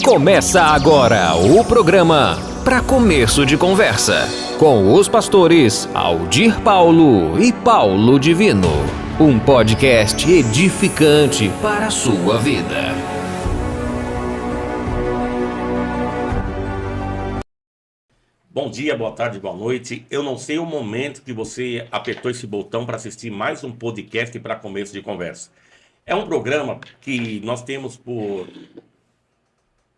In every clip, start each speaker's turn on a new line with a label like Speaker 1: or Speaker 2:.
Speaker 1: Começa agora o programa Para Começo de Conversa, com os pastores Aldir Paulo e Paulo Divino. Um podcast edificante para a sua vida.
Speaker 2: Bom dia, boa tarde, boa noite. Eu não sei o momento que você apertou esse botão para assistir mais um podcast para começo de conversa. É um programa que nós temos por,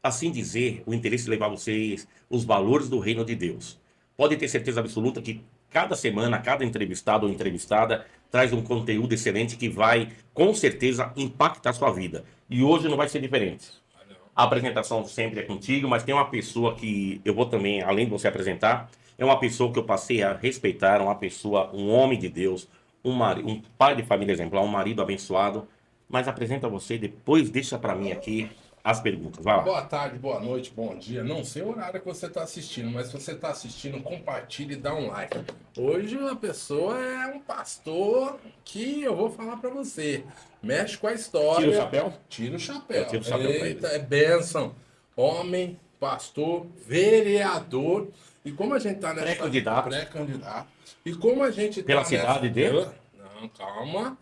Speaker 2: assim dizer, o interesse de levar vocês os valores do reino de Deus. Pode ter certeza absoluta que cada semana, cada entrevistado ou entrevistada traz um conteúdo excelente que vai, com certeza, impactar a sua vida. E hoje não vai ser diferente. A apresentação sempre é contigo, mas tem uma pessoa que eu vou também, além de você apresentar, é uma pessoa que eu passei a respeitar, uma pessoa, um homem de Deus, um pai de família exemplar, um marido abençoado. Mas apresenta você e depois deixa para mim aqui as perguntas. Vai lá.
Speaker 3: Boa tarde, boa noite, bom dia. Não sei o horário que você está assistindo, mas se você está assistindo, compartilhe e dá um like. Hoje a pessoa é um pastor que eu vou falar para você. Mexe com a história.
Speaker 2: Tira o chapéu?
Speaker 3: Tira o chapéu.
Speaker 2: Eu tiro o chapéu pra ele.
Speaker 3: Eita, é bênção. Homem, pastor, vereador. E como a gente tá nessa...
Speaker 2: Pré-candidato.
Speaker 3: Pré-candidato. E como a gente
Speaker 2: Pela
Speaker 3: tá
Speaker 2: cidade dele?
Speaker 3: Não, calma.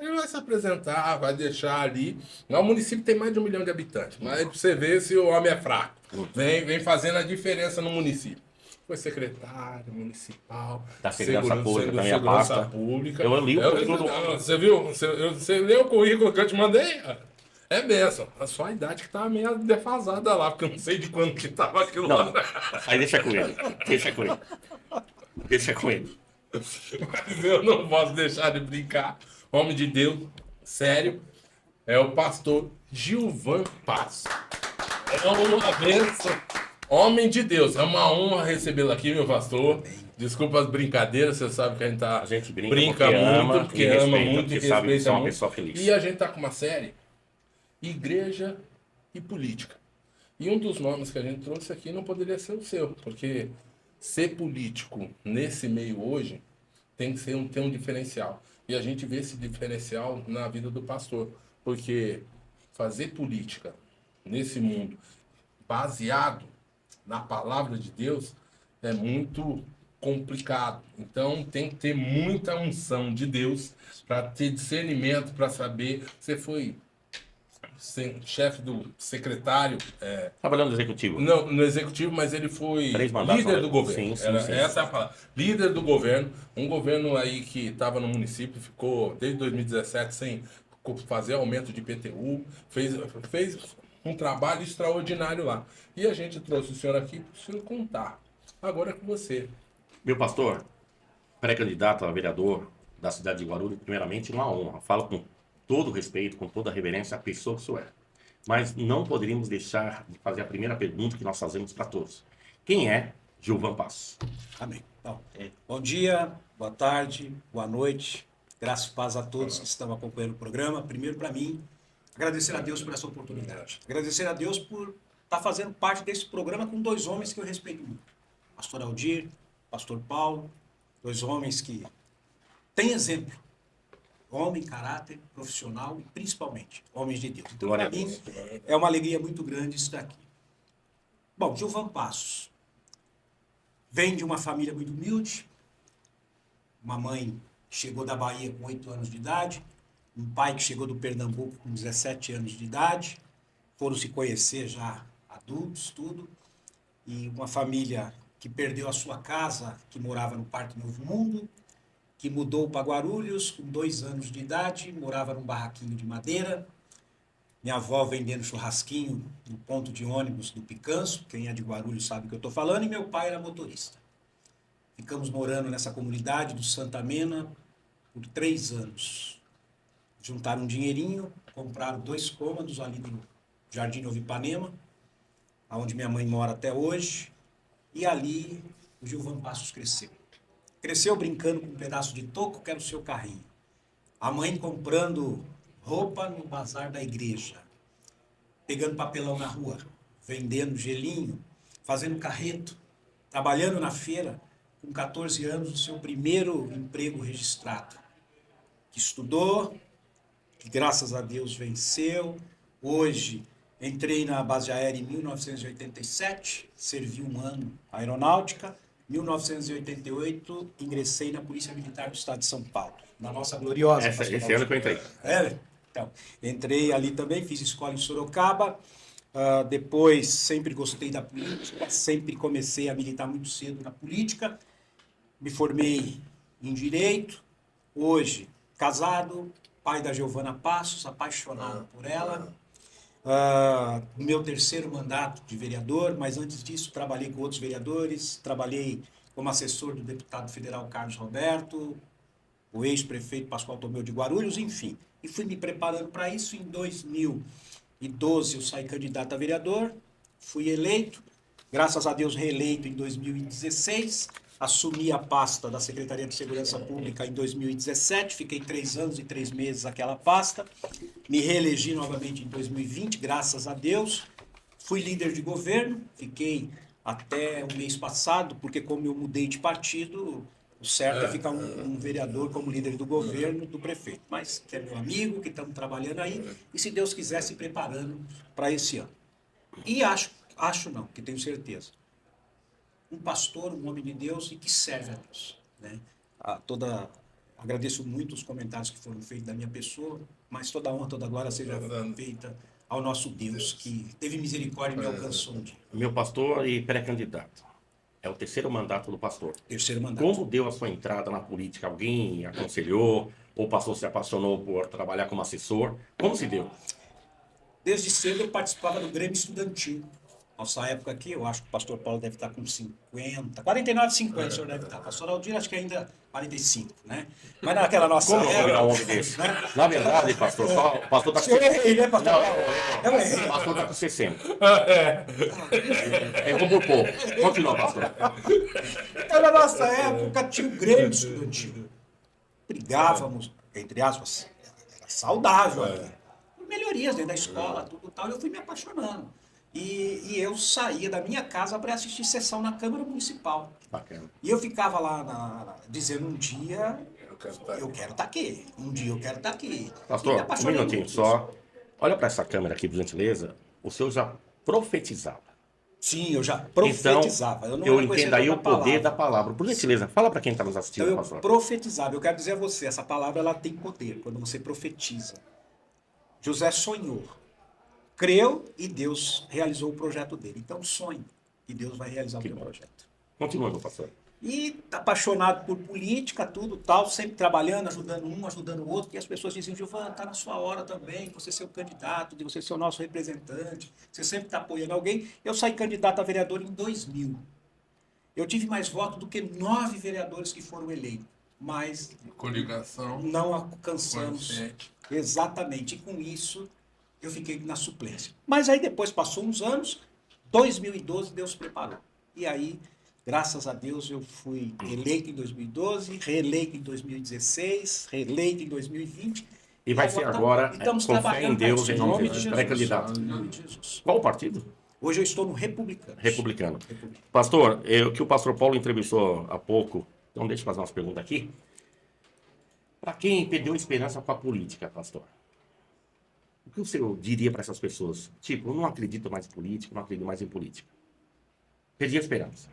Speaker 3: Ele vai se apresentar, vai deixar ali. O município tem mais de 1 milhão de habitantes, mas pra você ver se o homem é fraco. Vem fazendo a diferença no município. Foi secretário municipal
Speaker 2: Da segurança pública, também a pasta.
Speaker 3: Pública.
Speaker 2: Eu li o currículo.
Speaker 3: Você viu? Você leu o currículo que eu te mandei? É benção. A sua idade que tava meio defasada lá, porque eu não sei de quando que tava aquilo lá.
Speaker 2: Não, aí deixa com ele. Deixa com ele. Deixa com ele.
Speaker 3: Mas eu não posso deixar de brincar. Homem de Deus, sério, é o pastor Gilvan Paz. É uma bênção. Homem de Deus, é uma honra recebê-lo aqui, meu pastor. Desculpa as brincadeiras, você sabe que a gente brinca muito, porque ama muito e
Speaker 2: sabe que
Speaker 3: respeita
Speaker 2: é uma
Speaker 3: muito.
Speaker 2: pessoa feliz.
Speaker 3: E a gente tá com uma série, Igreja e Política. E um dos nomes que a gente trouxe aqui não poderia ser o seu, porque ser político nesse meio hoje tem que ter um diferencial. E a gente vê esse diferencial na vida do pastor. Porque fazer política nesse mundo baseado na palavra de Deus é muito complicado. Então tem que ter muita unção de Deus para ter discernimento, para saber. Você foi chefe do secretário.
Speaker 2: Trabalhando no executivo.
Speaker 3: Não, no executivo, mas ele foi líder do governo.
Speaker 2: Sim.
Speaker 3: Essa é a palavra. Líder do governo. Um governo aí que estava no município, ficou desde 2017 sem fazer aumento de IPTU. Fez um trabalho extraordinário lá. E a gente trouxe o senhor aqui para o senhor contar. Agora é com você.
Speaker 2: Meu pastor, pré-candidato a vereador da cidade de Guarulhos, primeiramente uma honra. Falo com todo respeito, com toda reverência a pessoa que o senhor é. Mas não poderíamos deixar de fazer a primeira pergunta que nós fazemos para todos. Quem é Gilvan Paz?
Speaker 4: Amém. Bom dia, boa tarde, boa noite. Graças e paz a todos que estão acompanhando o programa. Primeiro, para mim, agradecer a Deus por essa oportunidade. Agradecer a Deus por estar fazendo parte desse programa com dois homens que eu respeito muito. Pastor Aldir, Pastor Paulo, dois homens que têm exemplo. Homem, caráter, profissional e principalmente homens de Deus. Então, para mim, é uma alegria muito grande estar aqui. Bom, Gilvan Passos vem de uma família muito humilde. Uma mãe que chegou da Bahia com 8 anos de idade, um pai que chegou do Pernambuco com 17 anos de idade, foram se conhecer já adultos, tudo, e uma família que perdeu a sua casa, que morava no Parque Novo Mundo, que mudou para Guarulhos com 2 anos de idade, morava num barraquinho de madeira. Minha avó vendendo churrasquinho no ponto de ônibus do Picanço, quem é de Guarulhos sabe o que eu estou falando, e meu pai era motorista. Ficamos morando nessa comunidade do Santa Mena por 3 anos. Juntaram um dinheirinho, compraram 2 cômodos ali no Jardim Novo Ipanema, onde minha mãe mora até hoje, e ali o Gilvan Passos cresceu. Cresceu brincando com um pedaço de toco, que era o seu carrinho. A mãe comprando roupa no bazar da igreja. Pegando papelão na rua. Vendendo gelinho. Fazendo carreto. Trabalhando na feira. Com 14 anos, o seu primeiro emprego registrado. Que estudou. Que graças a Deus venceu. Hoje Entrei na base aérea em 1987, servi um ano na aeronáutica. Em 1988, ingressei na Polícia Militar do Estado de São Paulo, na nossa gloriosa.
Speaker 2: Esse ano que eu entrei.
Speaker 4: Então, entrei ali também, fiz escola em Sorocaba. Depois, sempre gostei da política, sempre comecei a militar muito cedo na política. Me formei em Direito. Hoje, casado, pai da Giovana Passos, apaixonado por ela. Meu terceiro mandato de vereador, mas antes disso trabalhei com outros vereadores, trabalhei como assessor do deputado federal Carlos Roberto, o ex-prefeito Pascoal Tomeu de Guarulhos, enfim. E fui me preparando para isso. Em 2012 eu saí candidato a vereador, fui eleito, graças a Deus reeleito em 2016, assumi a pasta da Secretaria de Segurança Pública em 2017, fiquei 3 anos e 3 meses naquela pasta, me reelegi novamente em 2020, graças a Deus, fui líder de governo, fiquei até o mês passado, porque como eu mudei de partido, o certo é ficar um vereador como líder do governo, do prefeito, mas que é meu amigo, que estamos trabalhando aí, e se Deus quiser se preparando para esse ano. E acho não, que tenho certeza, um pastor, um homem de Deus e que serve a Deus, né? Agradeço muito os comentários que foram feitos da minha pessoa, mas toda a honra, toda a glória seja feita ao nosso Deus, que teve misericórdia e me alcançou um dia.
Speaker 2: Meu pastor e pré-candidato. É o terceiro mandato do pastor.
Speaker 4: Terceiro mandato.
Speaker 2: Como deu a sua entrada na política? Alguém aconselhou? Ou o pastor se apaixonou por trabalhar como assessor? Como se deu?
Speaker 4: Desde cedo eu participava do Grêmio Estudantil. Nossa época aqui, eu acho que o pastor Paulo deve estar com 49, 50, o senhor deve estar. O pastor Aldir, acho que ainda 45, né? Mas naquela nossa
Speaker 2: Como
Speaker 4: época...
Speaker 2: virar um homem desse? Né? Na verdade, pastor, o pastor está com 60.
Speaker 4: Eu errei, né, pastor?
Speaker 2: Não,
Speaker 4: Eu errei.
Speaker 2: o pastor está com 60. Errou por pouco. Continua, pastor.
Speaker 4: Então, na nossa época, tinha o Grêmio Estudantil. Brigávamos, entre aspas, era saudável aqui. Por melhorias dentro da escola, tudo tal, e eu fui me apaixonando. E eu saía da minha casa para assistir sessão na Câmara Municipal.
Speaker 2: Bacana.
Speaker 4: E eu ficava lá dizendo um dia eu quero estar aqui. Um dia eu quero estar aqui.
Speaker 2: Pastor, um minutinho só. Olha para essa câmera aqui, por gentileza. O senhor já profetizava.
Speaker 4: Sim, eu já profetizava.
Speaker 2: Então, eu entendo aí o poder da palavra. Por gentileza, fala para quem está nos assistindo,
Speaker 4: então,
Speaker 2: pastor.
Speaker 4: Eu profetizava. Eu quero dizer a você, essa palavra ela tem poder quando você profetiza. José sonhou. Creu e Deus realizou o projeto dele. Então sonhe e Deus vai realizar o seu projeto.
Speaker 2: Continua, meu pastor.
Speaker 4: E apaixonado por política, tudo tal, sempre trabalhando, ajudando um, ajudando o outro. E as pessoas diziam, Giovana, está na sua hora também, você ser o candidato, de você ser o nosso representante, você sempre está apoiando alguém. Eu saí candidato a vereador em 2000. Eu tive mais votos do que 9 vereadores que foram eleitos. Mas
Speaker 3: coligação
Speaker 4: não alcançamos. Exatamente. E com isso... eu fiquei na suplência. Mas aí depois passou uns anos, 2012 Deus preparou. E aí, graças a Deus, eu fui eleito em 2012, reeleito em Jesus, reeleito em 2020.
Speaker 2: E vai ser agora, com fé em Deus, em nome de Jesus. Pré-candidato.
Speaker 4: Em nome de Jesus.
Speaker 2: Qual o partido?
Speaker 4: Hoje eu estou no Republicano.
Speaker 2: Republicano. Pastor, que o pastor Paulo entrevistou há pouco, então deixa eu fazer umas perguntas aqui. Para quem perdeu esperança com a política, pastor? O que o senhor diria para essas pessoas? Tipo, eu não acredito mais em política, não acredito mais em política. Perdi a esperança.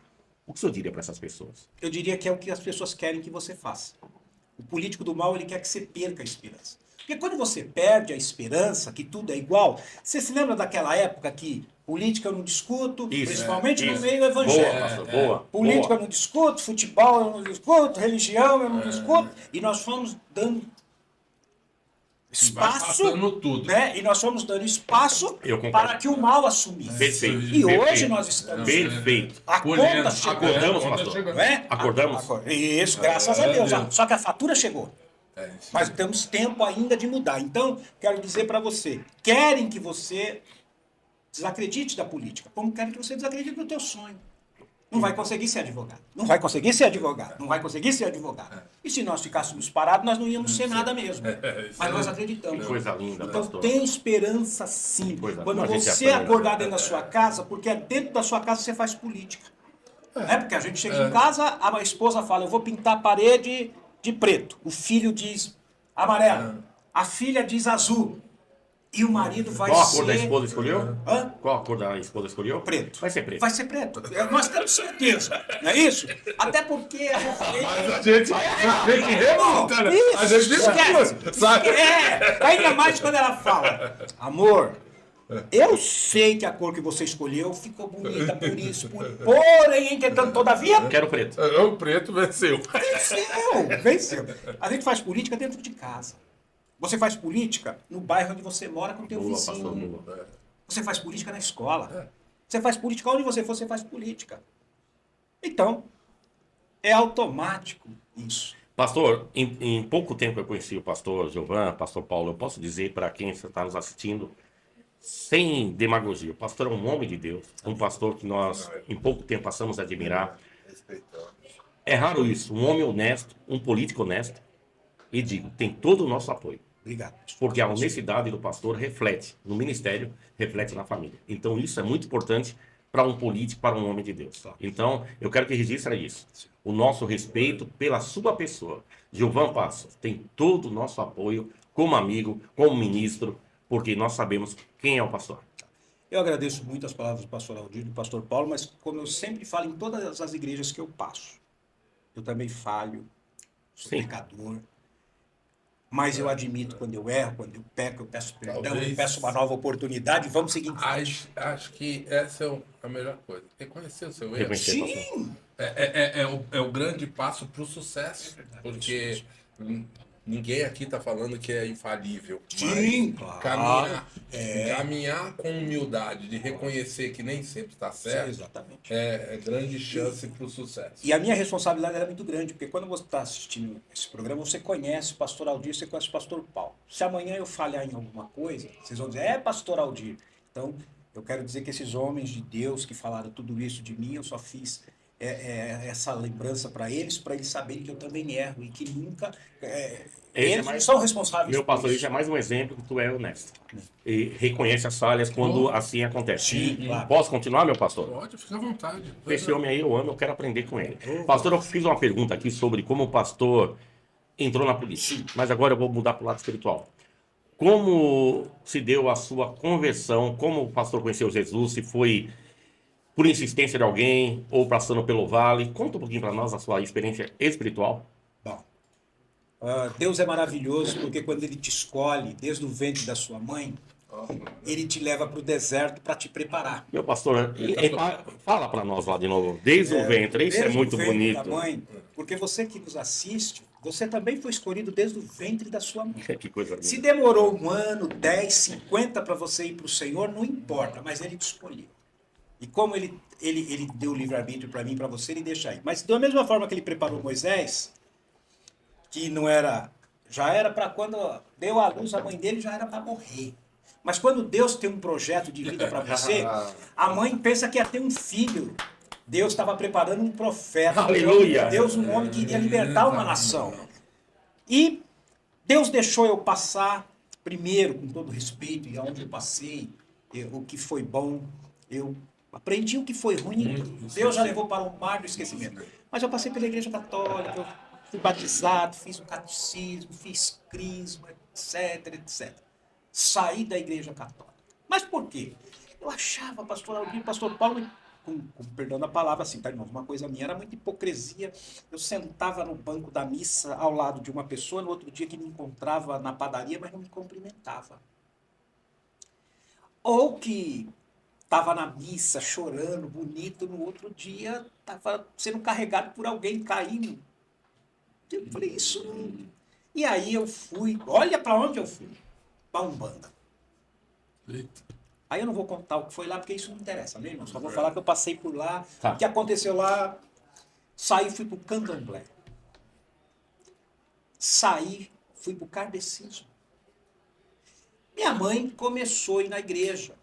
Speaker 2: O que o senhor diria para essas pessoas?
Speaker 4: Eu diria que é o que as pessoas querem que você faça. O político do mal, ele quer que você perca a esperança. Porque quando você perde a esperança, que tudo é igual, você se lembra daquela época que política eu não discuto, principalmente no meio evangélico.
Speaker 2: Boa, pastor, boa.
Speaker 4: Política eu não discuto, futebol eu não discuto, religião eu não discuto. E nós fomos dando espaço,
Speaker 3: tudo.
Speaker 4: né? E nós fomos dando espaço para que o mal assumisse.
Speaker 2: Perfeito.
Speaker 4: E hoje nós estamos...
Speaker 2: Perfeito.
Speaker 4: A conta chegou.
Speaker 2: Acordamos, pastor?
Speaker 4: Não é?
Speaker 2: Acordamos?
Speaker 4: Isso, graças a Deus. Só que a fatura chegou. Mas temos tempo ainda de mudar. Então, quero dizer para você, querem que você desacredite da política, como querem que você desacredite do teu sonho. Não vai conseguir ser advogado. Não vai conseguir ser advogado. Não vai conseguir ser advogado. E se nós ficássemos parados, nós não íamos ser nada mesmo. Mas nós acreditamos.
Speaker 2: Que coisa linda,
Speaker 4: então
Speaker 2: pastor.
Speaker 4: tem esperança sim. Quando
Speaker 2: a gente
Speaker 4: você
Speaker 2: aprende,
Speaker 4: acordar dentro da sua casa, porque é dentro da sua casa que você faz política. É porque a gente chega em casa, a esposa fala, eu vou pintar a parede de preto. O filho diz amarelo. A filha diz azul. E o marido vai
Speaker 2: Qual a
Speaker 4: ser...
Speaker 2: cor da esposa escolheu?
Speaker 4: Hã?
Speaker 2: Qual a cor da esposa escolheu?
Speaker 4: Preto.
Speaker 2: Vai ser preto.
Speaker 4: Vai ser preto. Nós temos certeza, não é isso? Até porque a
Speaker 3: Mas a gente remonta, né?
Speaker 4: Isso,
Speaker 3: A gente
Speaker 4: esquece.
Speaker 3: discute, sabe?
Speaker 4: Ainda mais quando ela fala, amor, eu sei que a cor que você escolheu ficou bonita por isso, porém, entretanto, todavia,
Speaker 2: Quero preto.
Speaker 3: O preto venceu.
Speaker 4: venceu. A gente faz política dentro de casa. Você faz política no bairro onde você mora com o teu
Speaker 2: Lula,
Speaker 4: vizinho.
Speaker 2: pastor Lula.
Speaker 4: Você faz política na escola. Você faz política onde você for, você faz política. Então, é automático isso.
Speaker 2: Pastor, em pouco tempo eu conheci o pastor Giovan, pastor Paulo. Eu posso dizer para quem está nos assistindo, sem demagogia, o pastor é um homem de Deus, um pastor que nós em pouco tempo passamos a admirar. É raro isso, um homem honesto, um político honesto, e digo, tem todo o nosso apoio.
Speaker 4: Obrigado.
Speaker 2: Porque a honestidade do pastor reflete no ministério, reflete na família. Então isso é muito importante para um político, para um homem de Deus. Então eu quero que registre isso. O nosso respeito pela sua pessoa. Giovan Passos tem todo o nosso apoio como amigo, como ministro, porque nós sabemos quem é o pastor.
Speaker 4: Eu agradeço muito as palavras do pastor Aldir e do pastor Paulo, mas como eu sempre falo em todas as igrejas que eu passo, eu também falho, sou pecador, mas eu admito quando eu erro, quando eu peco, eu peço perdão,
Speaker 3: Talvez.
Speaker 4: eu peço uma nova oportunidade, vamos seguir em frente.
Speaker 3: Acho que essa é a melhor coisa. Reconhecer o seu erro.
Speaker 2: Reconhecer, pastor.
Speaker 4: Sim!
Speaker 3: É o grande passo para o sucesso. Porque ninguém aqui está falando que é infalível.
Speaker 4: Sim,
Speaker 3: Mas
Speaker 4: claro.
Speaker 3: caminhar com humildade, de reconhecer que nem sempre está certo,
Speaker 4: Exatamente.
Speaker 3: é grande chance para o sucesso.
Speaker 4: E a minha responsabilidade era muito grande, porque quando você está assistindo esse programa, você conhece o pastor Aldir, você conhece o pastor Paulo. Se amanhã eu falhar em alguma coisa, vocês vão dizer, é pastor Aldir. Então, eu quero dizer que esses homens de Deus que falaram tudo isso de mim, eu só fiz essa lembrança para eles saberem que eu também erro e que nunca... eles não são responsáveis
Speaker 2: Meu
Speaker 4: por
Speaker 2: pastor,
Speaker 4: isso.
Speaker 2: isso é mais um exemplo que tu é honesto. E reconhece as falhas quando assim acontece.
Speaker 4: Sim, claro.
Speaker 2: Posso continuar, meu pastor?
Speaker 3: Pode, fica à vontade.
Speaker 2: Esse homem aí eu amo, eu quero aprender com ele. Pastor, eu fiz uma pergunta aqui sobre como o pastor entrou na política, mas agora eu vou mudar para o lado espiritual. Como se deu a sua conversão? Como o pastor conheceu Jesus? Se foi por insistência de alguém ou passando pelo vale? Conta um pouquinho para nós a sua experiência espiritual.
Speaker 4: Bom, Deus é maravilhoso porque quando Ele te escolhe desde o ventre da sua mãe, Ele te leva para o deserto para te preparar.
Speaker 2: Meu pastor, fala para nós lá de novo, desde o ventre, isso é
Speaker 4: Desde
Speaker 2: muito
Speaker 4: o ventre
Speaker 2: bonito.
Speaker 4: da mãe, porque você que nos assiste, você também foi escolhido desde o ventre da sua mãe.
Speaker 2: Que coisa linda.
Speaker 4: Se demorou 1 ano, 10, 50 para você ir para o Senhor, não importa, mas Ele te escolheu. E como Ele deu o livre-arbítrio para mim e para você, Ele deixa aí. Mas da mesma forma que Ele preparou Moisés, que não era, já era para quando deu a luz a mãe dele, já era para morrer. Mas quando Deus tem um projeto de vida para você, a mãe pensa que ia ter um filho. Deus estava preparando um profeta.
Speaker 2: Aleluia!
Speaker 4: Deus, um homem que iria libertar uma nação. E Deus deixou eu passar, primeiro, com todo respeito, e aonde eu passei, o que foi bom, eu aprendi o que foi ruim. Deus já levou para o mar do esquecimento. Mas eu passei pela igreja católica, eu fui batizado, fiz um catecismo, fiz crisma, etc, etc. Saí da igreja católica. Mas por quê? Eu achava, pastor Aldir, pastor Paulo, com perdão da palavra, assim, tá, irmão? Uma coisa minha era muita hipocrisia. Eu sentava no banco da missa ao lado de uma pessoa, no outro dia que me encontrava na padaria, mas não me cumprimentava. Ou que estava na missa chorando, bonito, no outro dia estava sendo carregado por alguém caindo. Eu falei, isso não... E aí eu fui, olha para onde eu fui. Para Umbanda. Aí eu não vou contar o que foi lá, porque isso não interessa, né, irmão? Só vou falar que eu passei por lá, o que aconteceu lá. Saí, fui pro Candomblé. Saí, fui pro kardecismo. Minha mãe começou a ir na igreja.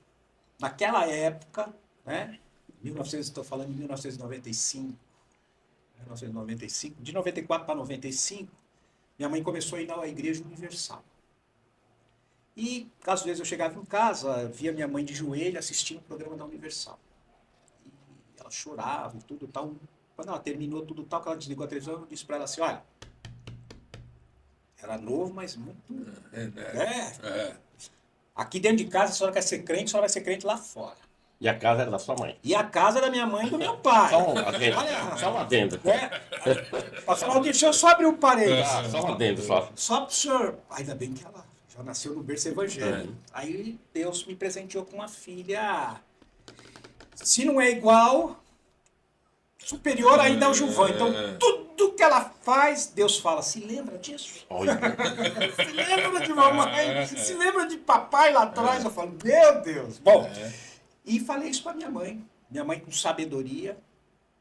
Speaker 4: Naquela época, né? Estou falando de 1995. 1995, de 94 para 95, minha mãe começou a ir na Igreja Universal. E, às vezes, eu chegava em casa, via minha mãe de joelho assistindo o programa da Universal. E ela chorava e tudo tal. Quando ela terminou tudo tal, que ela desligou a televisão, eu disse para ela assim, olha, era novo, mas muito... Aqui dentro de casa, a senhora quer ser crente, a senhora vai ser crente lá fora.
Speaker 2: E a casa era da sua mãe.
Speaker 4: E a casa é da minha mãe e do meu pai.
Speaker 2: Só um adendo.
Speaker 4: Olha,
Speaker 2: Só um adendo.
Speaker 4: Pastor Aldir, deixa eu só abrir um parênteses.
Speaker 2: Só um adendo, só.
Speaker 4: Só pro senhor. Ainda bem que ela já nasceu no berço evangélico. Aí Deus me presenteou com uma filha. Se não é igual, superior ainda ao Gilvan. Então, tudo que ela faz, Deus fala, se lembra disso?
Speaker 2: Olha.
Speaker 4: Se lembra de mamãe? Se lembra de papai lá atrás? Eu falo, meu Deus. Bom, e falei isso pra minha mãe. Minha mãe, com sabedoria,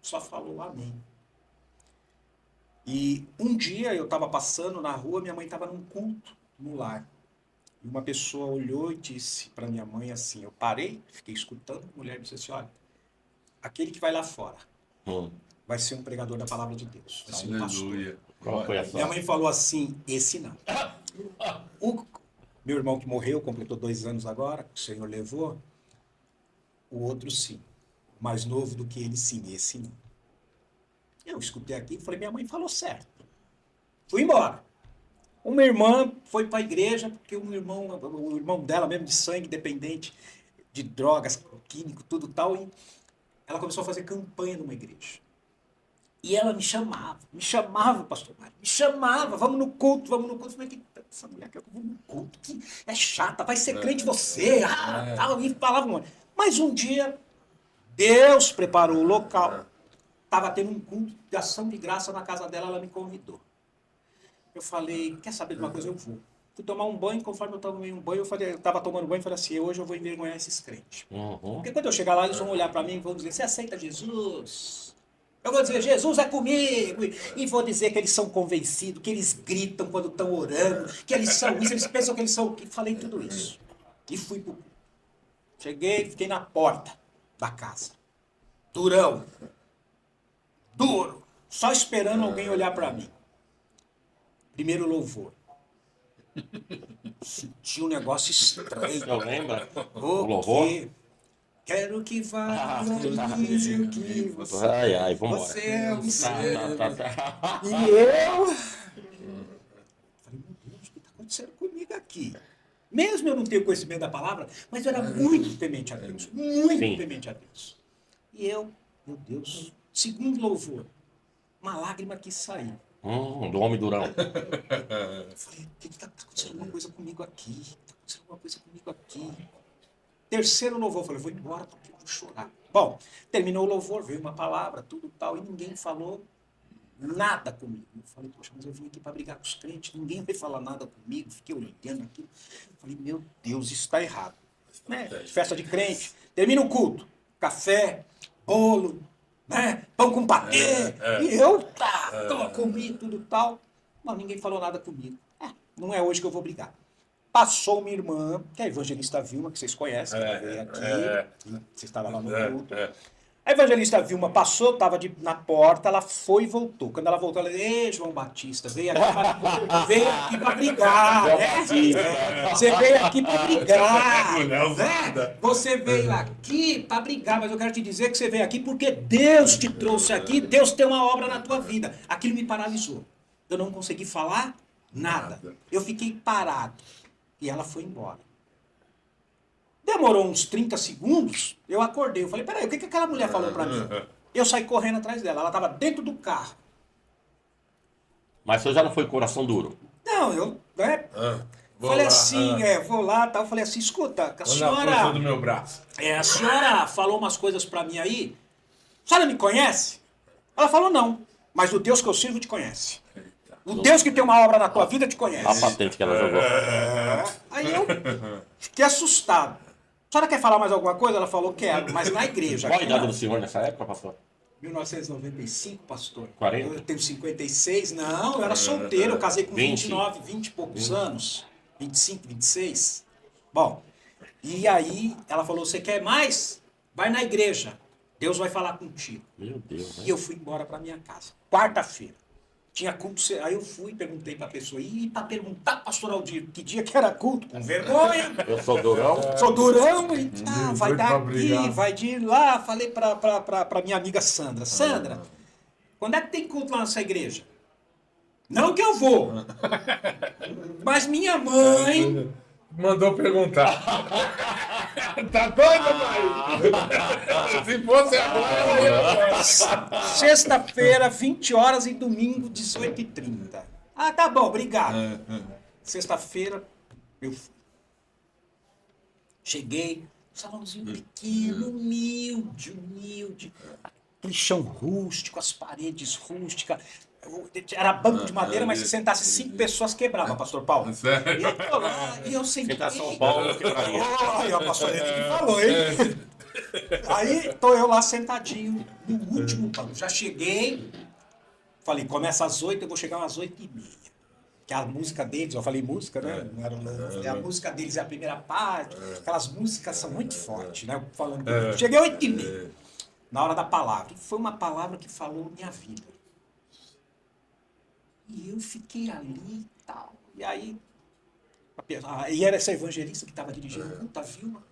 Speaker 4: só falou amém. E um dia eu estava passando na rua, minha mãe estava num culto no lar. E uma pessoa olhou e disse para minha mãe assim, eu parei, fiquei escutando, a mulher disse assim, olha, aquele que vai lá fora vai ser um pregador da palavra de Deus, vai ser um pastor.
Speaker 2: Qual foi a sua?
Speaker 4: Minha mãe falou assim, esse não. O meu irmão que morreu, completou 2 anos agora, o Senhor levou, o outro sim. Mais novo do que ele sim, esse não. Eu escutei aqui e falei, minha mãe falou certo. Fui embora. Uma irmã foi para a igreja, porque o irmão dela, mesmo de sangue, dependente de drogas, químico, tudo tal, e ela começou a fazer campanha numa igreja. E ela me chamava, pastor Mário, me chamava, vamos no culto, vamos no culto. Eu falei, que essa mulher quer que eu vou no culto, que é chata, vai ser crente você, tal, e falava um monte. Mas um dia, Deus preparou o local, estava tendo um culto de ação de graça na casa dela, ela me convidou. Eu falei, quer saber de uma coisa? Eu vou. Fui tomar um banho, conforme eu tomei um banho, eu estava tomando banho e falei assim, hoje eu vou envergonhar esses crentes. Porque quando eu chegar lá, eles vão olhar para mim e vão dizer, você aceita Jesus? Eu vou dizer, Jesus é comigo. E vou dizer que eles são convencidos, que eles gritam quando estão orando, que eles são isso, eles pensam que eles são o quê? Falei tudo isso. E fui pro culto. Cheguei, fiquei na porta da casa. Durão. Duro. Só esperando alguém olhar para mim. Primeiro louvor. Senti um negócio estranho.
Speaker 2: Não lembra?
Speaker 4: O
Speaker 2: louvor?
Speaker 4: Quero que vá longe o que você...
Speaker 2: Ai, vamos embora.
Speaker 4: Você é um ser...
Speaker 2: Tá.
Speaker 4: E eu... Falei, meu Deus, o que está acontecendo comigo aqui? Mesmo eu não ter conhecimento da palavra, mas eu era muito temente a Deus. Muito temente a Deus. E eu, meu Deus, segundo louvor, uma lágrima que saiu.
Speaker 2: Do homem durão.
Speaker 4: Eu falei, o que está acontecendo alguma coisa comigo aqui? Está acontecendo alguma coisa comigo aqui? Terceiro louvor, eu falei, vou embora porque eu vou chorar. Bom, terminou o louvor, veio uma palavra, tudo tal, e ninguém falou nada comigo. Eu falei, poxa, mas eu vim aqui para brigar com os crentes, ninguém vai falar nada comigo, fiquei olhando aqui. Falei, meu Deus, isso está errado. Né? Festa de crente, termina o culto, café, bolo, né? Pão com patê, e eu comi tudo tal. Não, ninguém falou nada comigo. Não é hoje que eu vou brigar. Passou minha irmã, que é a evangelista Vilma, que vocês conhecem, que veio aqui, você estava lá no culto. A evangelista Vilma passou, estava na porta, ela foi e voltou. Quando ela voltou, ela disse, ei, João Batista, veio aqui para brigar, né? Você veio aqui para brigar, né? Você veio aqui para brigar, mas eu quero te dizer que você veio aqui porque Deus te trouxe aqui, Deus tem uma obra na tua vida. Aquilo me paralisou. Eu não consegui falar nada. Eu fiquei parado. E ela foi embora. Demorou uns 30 segundos, eu acordei. Eu falei, peraí, o que aquela mulher falou pra mim? Eu saí correndo atrás dela. Ela estava dentro do carro.
Speaker 2: Mas você já não foi coração duro?
Speaker 4: Não, eu... falei assim, vou lá, tal. Falei assim, escuta, a senhora...
Speaker 3: do meu braço.
Speaker 4: A senhora falou umas coisas pra mim aí. A senhora me conhece? Ela falou, não. Mas o Deus que eu sirvo te conhece. O Deus que tem uma obra na tua vida te conhece.
Speaker 2: A patente que ela jogou.
Speaker 4: Aí eu fiquei assustado. A senhora quer falar mais alguma coisa? Ela falou, quero, mas na igreja.
Speaker 2: Qual a idade do senhor nessa época, pastor?
Speaker 4: 1995, pastor.
Speaker 2: 40?
Speaker 4: Eu tenho 56. Não, eu era solteiro. Eu casei com 29, 20 e poucos anos. 25, 26. Bom, e aí ela falou, você quer mais? Vai na igreja. Deus vai falar contigo.
Speaker 2: Meu Deus. Né?
Speaker 4: E eu fui embora para minha casa. Quarta-feira. Tinha culto, aí eu fui e perguntei pra pessoa, e pra perguntar, pastor Aldir, que dia que era culto? Com vergonha.
Speaker 2: Eu sou durão.
Speaker 4: Sou durão, e tá, vai daqui, vai de lá. Falei pra minha amiga Sandra, Sandra, quando é que tem culto lá nessa igreja? Não que eu vou, mas minha mãe
Speaker 3: mandou perguntar. Tá doido, pai? Se fosse agora, eu ia.
Speaker 4: Sexta-feira, 20 horas e domingo, 18h30. Ah, tá bom, obrigado. Sexta-feira, eu fui. Cheguei, salãozinho pequeno, humilde. Aquele chão rústico, as paredes rústicas. Era banco de madeira, mas se sentasse 5 pessoas quebrava, pastor Paulo.
Speaker 3: Sério?
Speaker 4: E eu tô lá, e eu sentei.
Speaker 2: Sentar São Paulo, quebraria.
Speaker 4: Olha, o pastor Neto que falou, hein? Aí tô eu lá sentadinho, no último banco. Já cheguei, falei, começa às 8, eu vou chegar às 8h30. Que a música deles, eu falei música, né? Não era a música deles é a primeira parte, aquelas músicas são muito fortes, né? Falando cheguei às 8h30, na hora da palavra. E foi uma palavra que falou minha vida. E eu fiquei ali e tal. E aí, e era essa evangelista que estava dirigindo, puta Vilma.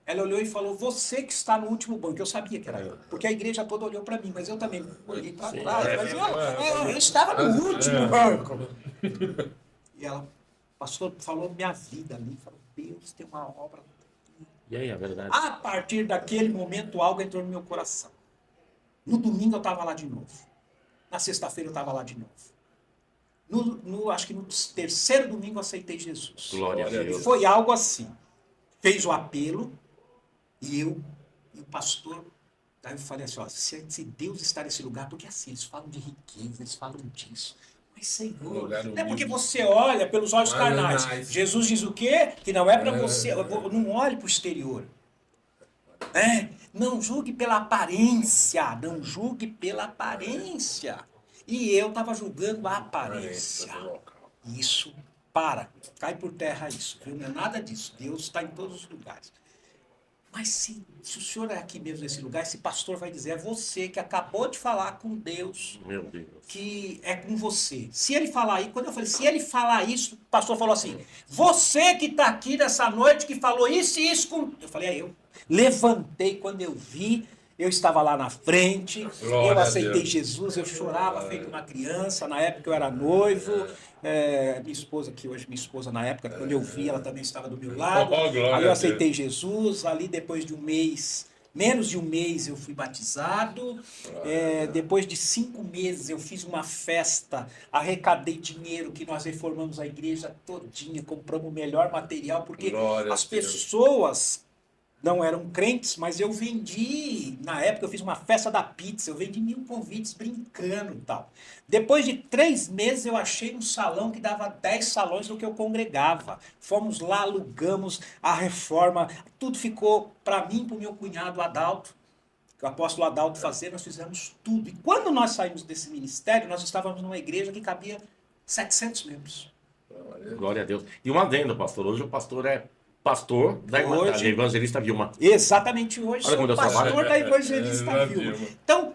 Speaker 4: Ela olhou e falou, você que está no último banco. Eu sabia que era eu, porque a igreja toda olhou para mim, mas eu também olhei para trás. Mas eu estava no último banco. E ela, pastor, falou minha vida ali. Falou, Deus tem uma obra.
Speaker 2: E aí, a verdade?
Speaker 4: A partir daquele momento, algo entrou no meu coração. No domingo eu estava lá de novo. Na sexta-feira eu estava lá de novo. Acho que no terceiro domingo eu aceitei Jesus.
Speaker 2: Glória a Deus.
Speaker 4: E foi algo assim. Fez o apelo e o pastor. Aí eu falei assim, ó, se Deus está nesse lugar, porque assim, eles falam de riqueza, eles falam disso. Mas Senhor, não é porque você olha pelos olhos carnais. Jesus diz o quê? Que não é para você, não olhe para o exterior. Não julgue pela aparência, não julgue pela aparência. E eu estava julgando a aparência. Isso, cai por terra isso, viu? Não é nada disso. Deus está em todos os lugares. Mas se o senhor é aqui mesmo nesse lugar, esse pastor vai dizer, é você que acabou de falar com Deus,
Speaker 2: Meu Deus,
Speaker 4: que é com você. Se ele falar aí, quando eu falei, se ele falar isso, o pastor falou assim, você que está aqui nessa noite, que falou isso e isso com... Eu falei, é eu. Levantei quando eu vi, eu estava lá na frente, eu aceitei Jesus, eu chorava feito uma criança, na época eu era noivo, minha esposa, que hoje minha esposa na época, quando eu vi, ela também estava do meu lado, aí eu aceitei Jesus, ali depois de um mês, menos de um mês eu fui batizado, depois de 5 meses eu fiz uma festa, arrecadei dinheiro que nós reformamos a igreja todinha, compramos o melhor material, porque as pessoas... não eram crentes, mas eu vendi, na época eu fiz uma festa da pizza, eu vendi 1000 convites brincando e tal. Depois de 3 meses eu achei um salão que dava 10 salões do que eu congregava. Fomos lá, alugamos a reforma, tudo ficou para mim e para o meu cunhado Adalto, que o apóstolo Adalto fazia, nós fizemos tudo. E quando nós saímos desse ministério, nós estávamos numa igreja que cabia 700 membros.
Speaker 2: Glória a Deus. E um adendo, pastor, hoje o pastor é pastor da Evangelista Vilma.
Speaker 4: Exatamente, hoje
Speaker 2: sou
Speaker 4: pastor da Evangelista Vilma. Então,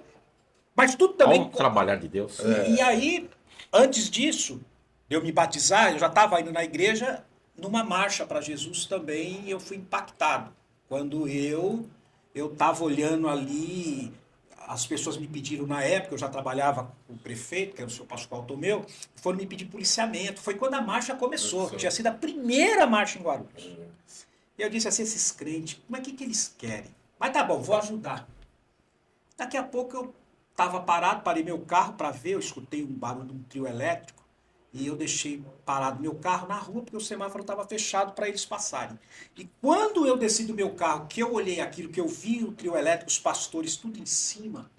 Speaker 4: mas tudo também...
Speaker 2: Ao trabalhar de Deus.
Speaker 4: E aí, antes disso, de eu me batizar, eu já estava indo na igreja, numa marcha para Jesus também, e eu fui impactado. Quando eu estava olhando ali, as pessoas me pediram na época, eu já trabalhava com o prefeito, que era o senhor Pascoal Tomeu, foram me pedir policiamento. Foi quando a marcha começou. Tinha sido a primeira marcha em Guarulhos. E eu disse assim, esses crentes, mas o que eles querem? Mas tá bom, vou ajudar. Daqui a pouco eu estava parado, parei meu carro para ver, eu escutei um barulho de um trio elétrico e eu deixei parado meu carro na rua porque o semáforo estava fechado para eles passarem. E quando eu desci do meu carro, que eu olhei aquilo, que eu vi o trio elétrico, os pastores, tudo em cima,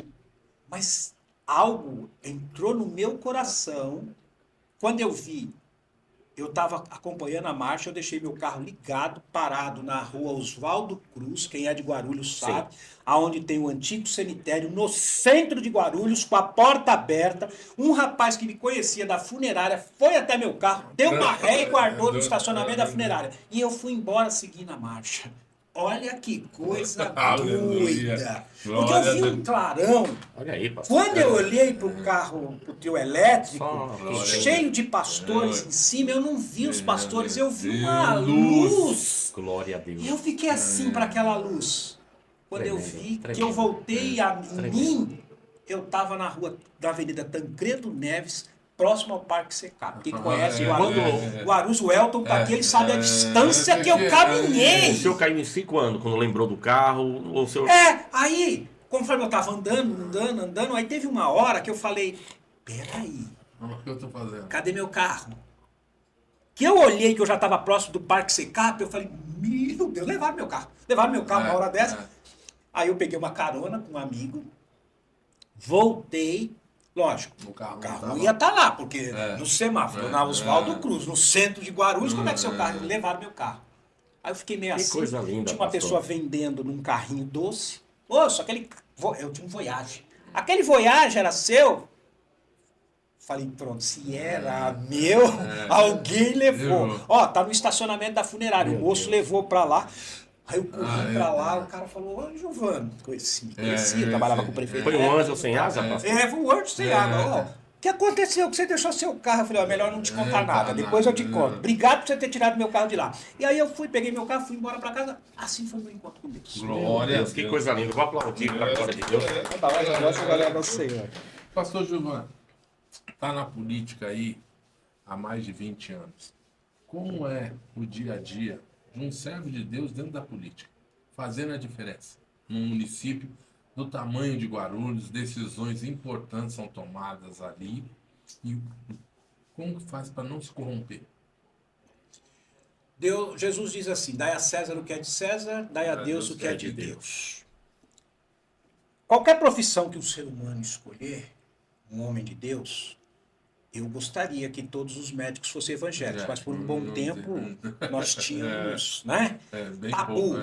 Speaker 4: mas algo entrou no meu coração. Quando eu vi, eu estava acompanhando a marcha, eu deixei meu carro ligado, parado na rua Oswaldo Cruz, quem é de Guarulhos sabe, aonde tem o antigo cemitério, no centro de Guarulhos, com a porta aberta. Um rapaz que me conhecia da funerária foi até meu carro, deu uma ré e guardou no estacionamento da funerária. E eu fui embora seguindo a marcha. Olha que coisa doida. Porque eu vi um clarão.
Speaker 2: Olha aí, pastor.
Speaker 4: Quando eu olhei para o carro, para o trio elétrico, cheio de pastores em cima, eu não vi os pastores, eu vi uma luz.
Speaker 2: Glória a Deus.
Speaker 4: E eu fiquei assim para aquela luz. Quando eu vi que eu voltei em mim, eu estava na rua da Avenida Tancredo Neves, próximo ao Parque Secap. Quem conhece
Speaker 3: é.
Speaker 4: Guarulhos, o Elton tá aqui, ele sabe a distância que eu caminhei.
Speaker 2: O senhor caiu em 5 anos, quando lembrou do carro, ou o senhor...
Speaker 4: Aí, conforme eu tava andando, aí teve uma hora que eu falei, peraí,
Speaker 3: O que eu tô fazendo?
Speaker 4: cadê meu carro? Que eu olhei que eu já tava próximo do Parque Secap, eu falei, meu Deus, levaram meu carro. Levaram meu carro uma hora dessa. Aí eu peguei uma carona com um amigo, voltei, lógico,
Speaker 3: O carro
Speaker 4: não ia estar lá, porque
Speaker 3: É.
Speaker 4: no semáforo, na Oswaldo Cruz, no centro de Guarulhos, como é que seu carro? Levaram meu carro. Aí eu fiquei meio
Speaker 2: Que
Speaker 4: assim.
Speaker 2: coisa linda,
Speaker 4: Tinha uma
Speaker 2: pastor.
Speaker 4: pessoa vendendo num carrinho doce. Moço, eu tinha um Voyage. Aquele Voyage era seu? Falei, pronto, se era meu, alguém levou.
Speaker 3: Levou.
Speaker 4: Ó, tá no estacionamento da funerária.
Speaker 2: Meu
Speaker 4: O moço
Speaker 2: Deus.
Speaker 4: levou pra lá. Aí eu corri pra lá,
Speaker 3: é.
Speaker 4: o cara falou, ô Giovano, conhecia,
Speaker 3: É,
Speaker 4: trabalhava
Speaker 3: é,
Speaker 4: com o prefeito.
Speaker 2: Foi um anjo sem asa, pastor?
Speaker 4: Foi um anjo sem água. Ó, o que aconteceu? Que você deixou seu carro? Eu falei, ó, melhor não te contar nada. Depois eu te conto. Obrigado por você ter tirado meu carro de lá. E aí eu fui, peguei meu carro, fui embora pra casa. Assim foi meu encontro com Deus.
Speaker 3: Glória a
Speaker 2: Deus, que
Speaker 3: Deus.
Speaker 2: coisa linda. Vou aplaudir pra glória de Deus.
Speaker 3: Pastor Giovanni, tá na política aí há mais de 20 anos. Como é o dia a dia de um servo de Deus dentro da política? Fazendo a diferença. Num município do tamanho de Guarulhos, decisões importantes são tomadas ali. E como que faz para não se corromper?
Speaker 4: Jesus diz assim, dai a César o que é de César, dai a Deus o que é de Deus. Qualquer profissão que um ser humano escolher, um homem de Deus, eu gostaria que todos os médicos fossem evangélicos, mas por um bom tempo nós tínhamos, né?
Speaker 3: Bem
Speaker 4: Tabu.
Speaker 3: pouco,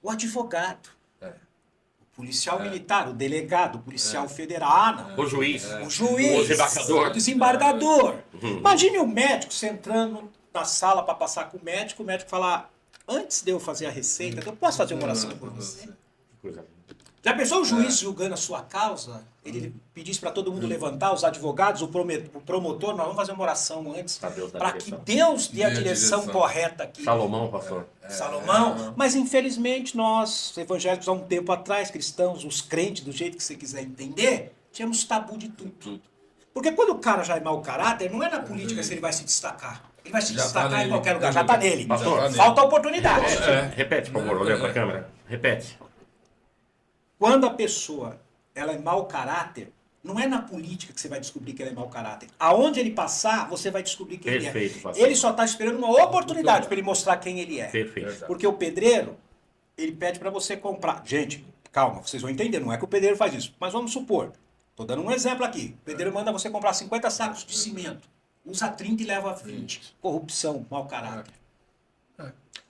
Speaker 4: O advogado,
Speaker 3: É.
Speaker 4: o policial militar, o delegado, o policial federal,
Speaker 2: O juiz.
Speaker 4: o juiz,
Speaker 2: O desembargador.
Speaker 4: o desembargador. Imagine o médico, você entrando na sala para passar com o médico falar, antes de eu fazer a receita, eu posso fazer uma oração por você?
Speaker 2: Que coisa linda.
Speaker 4: Já pensou o juiz julgando a sua causa? Ele pedisse para todo mundo levantar, os advogados, o promotor, nós vamos fazer uma oração antes,
Speaker 2: Pra Deus dar
Speaker 4: para que
Speaker 2: direção.
Speaker 4: Deus dê a
Speaker 3: Dê a
Speaker 4: direção
Speaker 3: direção.
Speaker 4: correta aqui.
Speaker 2: Salomão, pastor.
Speaker 4: Salomão. Mas infelizmente nós, evangélicos, há um tempo atrás, cristãos, os crentes, do jeito que você quiser entender, tínhamos tabu de tudo.
Speaker 3: Tudo.
Speaker 4: Porque quando o cara já é mau caráter, não é na política se ele vai se destacar. Ele vai se
Speaker 3: Já tá
Speaker 4: destacar em
Speaker 3: nele.
Speaker 4: qualquer lugar, já tá nele.
Speaker 2: Pastor.
Speaker 3: Já tá
Speaker 4: Falta oportunidade.
Speaker 2: Repete, por favor, olhando pra câmera. Repete.
Speaker 4: Quando a pessoa ela é mau caráter, não é na política que você vai descobrir que ela é mau caráter. Aonde ele passar, você vai descobrir quem ele
Speaker 2: Perfeito,
Speaker 4: é.
Speaker 2: pastor.
Speaker 4: Ele só está esperando uma oportunidade para ele mostrar quem ele é.
Speaker 2: Perfeito.
Speaker 4: Porque o pedreiro, ele pede para você comprar. Gente, calma, vocês vão entender, não é que o pedreiro faz isso. Mas vamos supor, estou dando um exemplo aqui. O pedreiro manda você comprar 50 sacos de cimento. Usa 30 e leva 20. Corrupção, mau caráter.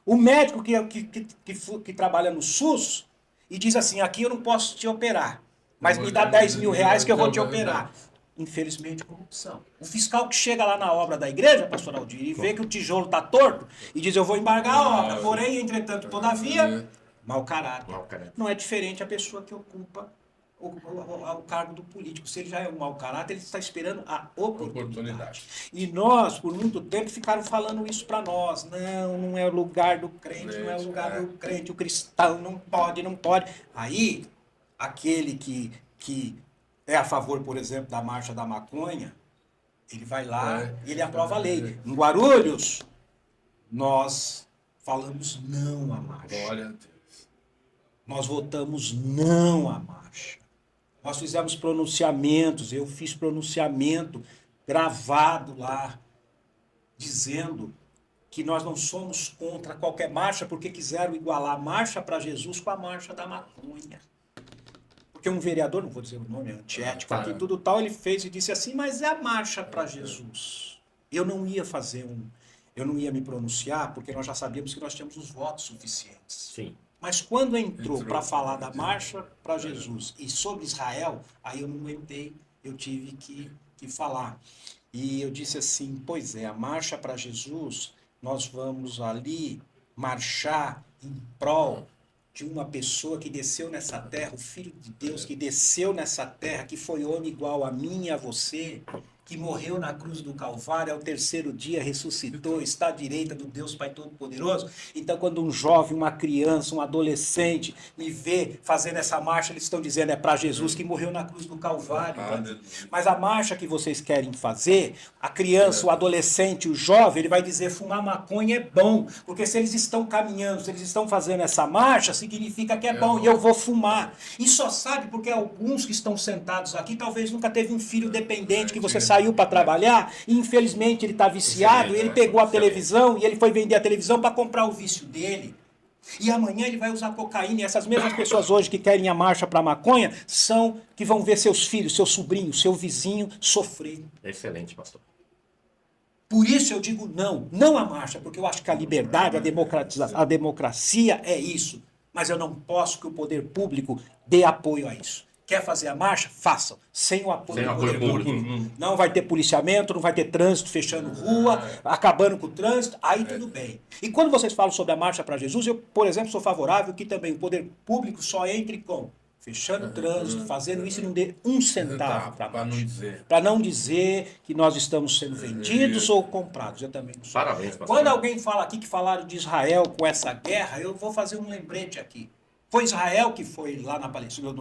Speaker 4: O médico que trabalha no SUS e diz assim, aqui eu não posso te operar, mas me dá 10 mil reais que eu vou te operar. Infelizmente, corrupção. O fiscal que chega lá na obra da igreja, pastor Aldir, e vê que o tijolo está torto, e diz, eu vou embargar a obra, porém, entretanto, todavia, mau caráter.
Speaker 2: Mau caráter.
Speaker 4: Não é diferente a pessoa que ocupa o cargo do político. Se ele já é um mau caráter, ele está esperando a oportunidade. E nós, por muito tempo, ficaram falando isso para nós. Não é o lugar do crente, não é o lugar do crente, o cristão não pode, não pode. Aí, aquele que é a favor, por exemplo, da marcha da maconha, ele vai lá e ele aprova a lei. Em Guarulhos, nós falamos não à marcha.
Speaker 3: Glória a Deus.
Speaker 4: Nós votamos não à marcha. Nós fizemos pronunciamentos, eu fiz pronunciamento gravado lá, dizendo que nós não somos contra qualquer marcha, porque quiseram igualar a marcha para Jesus com a marcha da maconha. Porque um vereador, não vou dizer o nome, é antiético aqui, tudo tal, ele fez e disse assim, mas é a marcha para Jesus. Eu não ia eu não ia me pronunciar, porque nós já sabíamos que nós tínhamos os votos suficientes.
Speaker 2: Sim.
Speaker 4: Mas quando entrou para falar da marcha para Jesus e sobre Israel, aí eu não aguentei, eu tive que falar. E eu disse assim, pois é, a marcha para Jesus, nós vamos ali marchar em prol de uma pessoa que desceu nessa terra, o Filho de Deus que desceu nessa terra, que foi homem igual a mim e a você, que morreu na cruz do Calvário, ao terceiro dia ressuscitou, está à direita do Deus Pai Todo-Poderoso. Então, quando um jovem, uma criança, um adolescente me vê fazendo essa marcha, eles estão dizendo é para Jesus que morreu na cruz do Calvário. Mas a marcha que vocês querem fazer, a criança, o adolescente, o jovem, ele vai dizer fumar maconha é bom, porque se eles estão caminhando, se eles estão fazendo essa marcha, significa que é bom, e eu vou fumar. E só sabe porque alguns que estão sentados aqui talvez nunca teve um filho dependente que você saiu para trabalhar e infelizmente ele está viciado e ele pegou a televisão e ele foi vender a televisão para comprar o vício dele. E amanhã ele vai usar cocaína e essas mesmas pessoas hoje que querem a marcha para maconha são que vão ver seus filhos, seu sobrinho, seu vizinho sofrer.
Speaker 2: Excelente, pastor.
Speaker 4: Por isso eu digo não à marcha, porque eu acho que a liberdade, a democracia é isso. Mas eu não posso que o poder público dê apoio a isso. Quer fazer a marcha? Façam. Sem o apoio do poder público. Não vai ter policiamento, não vai ter trânsito fechando rua, acabando com o trânsito, aí tudo bem. E quando vocês falam sobre a marcha para Jesus, eu, por exemplo, sou favorável que também o poder público só entre com fechando o trânsito, fazendo isso e não dê um centavo para a marcha. Para não dizer que nós estamos sendo vendidos ou comprados. Eu também não sou.
Speaker 2: Parabéns, pastor.
Speaker 4: Quando alguém fala aqui que falaram de Israel com essa guerra, eu vou fazer um lembrete aqui. Foi Israel que foi lá na Palestina,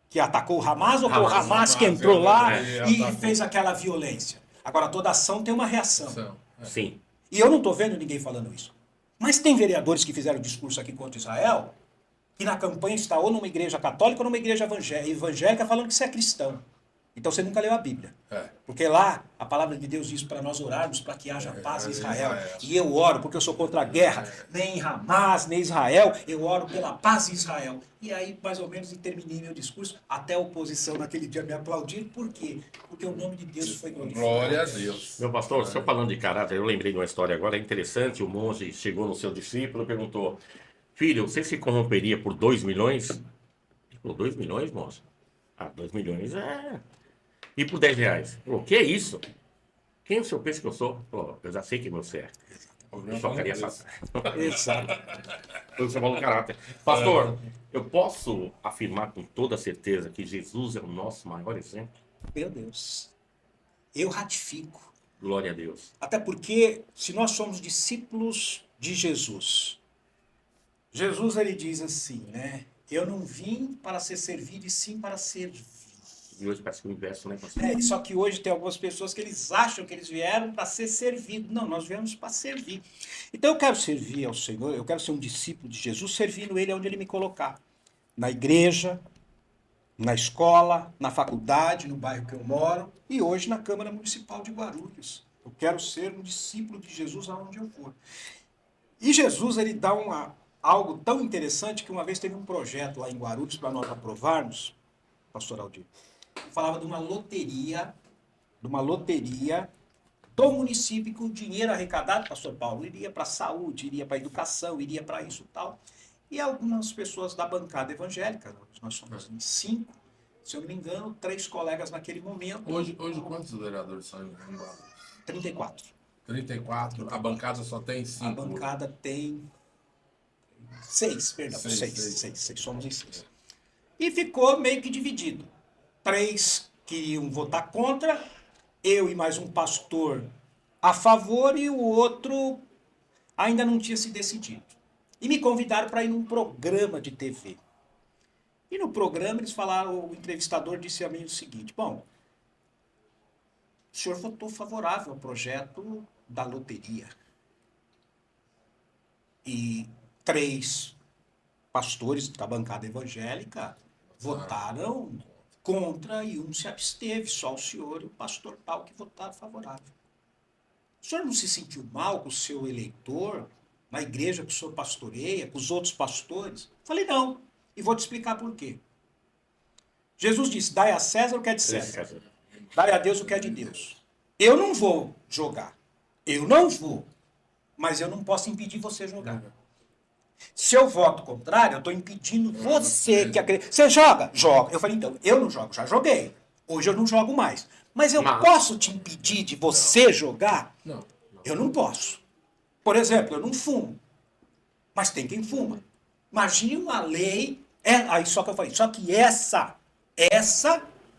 Speaker 4: que atacou o Hamas, ou foi o Hamas que entrou lá e fez aquela violência? Agora, toda ação tem uma reação.
Speaker 2: Sim.
Speaker 4: E eu não estou vendo ninguém falando isso. Mas tem vereadores que fizeram discurso aqui contra Israel, que na campanha está ou numa igreja católica ou numa igreja evangélica falando que você é cristão. Então você nunca leu a Bíblia. Porque lá a palavra de Deus diz para nós orarmos para que haja paz em Israel. E eu oro porque eu sou contra a guerra. Nem Hamas, nem Israel. Eu oro pela paz em Israel. E aí, mais ou menos, terminei meu discurso. Até a oposição naquele dia me aplaudir. Por quê? Porque o nome de Deus foi glorificado.
Speaker 3: Glória a Deus.
Speaker 2: Meu pastor, o senhor falando de caráter, eu lembrei de uma história agora, é interessante. O monge chegou no seu discípulo e perguntou: filho, você se corromperia por 2 milhões? Ele falou: 2 milhões, moço? 2 milhões é... E por 10 reais? Ele falou: que é isso? Quem o senhor pensa que eu sou? Ele falou: eu já sei quem você é. Eu só queria saber.
Speaker 4: Exato.
Speaker 2: Você falou caráter. Pastor, eu posso afirmar com toda certeza que Jesus é o nosso maior exemplo?
Speaker 4: Meu Deus. Eu ratifico.
Speaker 2: Glória a Deus.
Speaker 4: Até porque, se nós somos discípulos de Jesus, Jesus ele diz assim, né? Eu não vim para ser servido, e sim para servir.
Speaker 2: E hoje parece que o inverso, né, pastor?
Speaker 4: Só que hoje tem algumas pessoas que eles acham que eles vieram para ser servidos. Não, nós viemos para servir. Então eu quero servir ao Senhor, eu quero ser um discípulo de Jesus, servindo Ele onde Ele me colocar. Na igreja, na escola, na faculdade, no bairro que eu moro e hoje na Câmara Municipal de Guarulhos. Eu quero ser um discípulo de Jesus aonde eu for. E Jesus, ele dá algo tão interessante que uma vez teve um projeto lá em Guarulhos para nós aprovarmos, pastor Aldir. Falava de uma loteria do município que o dinheiro arrecadado, pastor Paulo, iria para a saúde, iria para a educação, iria para isso e tal. E algumas pessoas da bancada evangélica, nós somos 5, se eu não me engano, 3 colegas naquele momento.
Speaker 3: Hoje quantos vereadores são em Guarulhos?
Speaker 4: 34.
Speaker 3: 34. A bancada só tem 5.
Speaker 4: A bancada tem 6, perdão. 6. Somos em 6. E ficou meio que dividido. 3 queriam votar contra, eu e mais um pastor a favor e o outro ainda não tinha se decidido. E me convidaram para ir num programa de TV. E no programa eles falaram, o entrevistador disse a mim o seguinte: bom, o senhor votou favorável ao projeto da loteria. E 3 pastores da bancada evangélica votaram contra e um se absteve, só o senhor e o pastor tal que votaram favorável. O senhor não se sentiu mal com o seu eleitor, na igreja que o senhor pastoreia, com os outros pastores? Falei, não, e vou te explicar por quê. Jesus disse, dai a César o que é de César, dai a Deus o que é de Deus. Eu não vou jogar, mas eu não posso impedir você jogar. Se eu voto contrário, eu estou impedindo você que acredita. Você joga? Joga. Eu falei, então, eu não jogo, já joguei. Hoje eu não jogo mais. Mas eu posso te impedir de você jogar?
Speaker 3: Não.
Speaker 4: Eu não posso. Por exemplo, eu não fumo. Mas tem quem fuma. Imagine uma lei. Aí só que eu falei, só que essa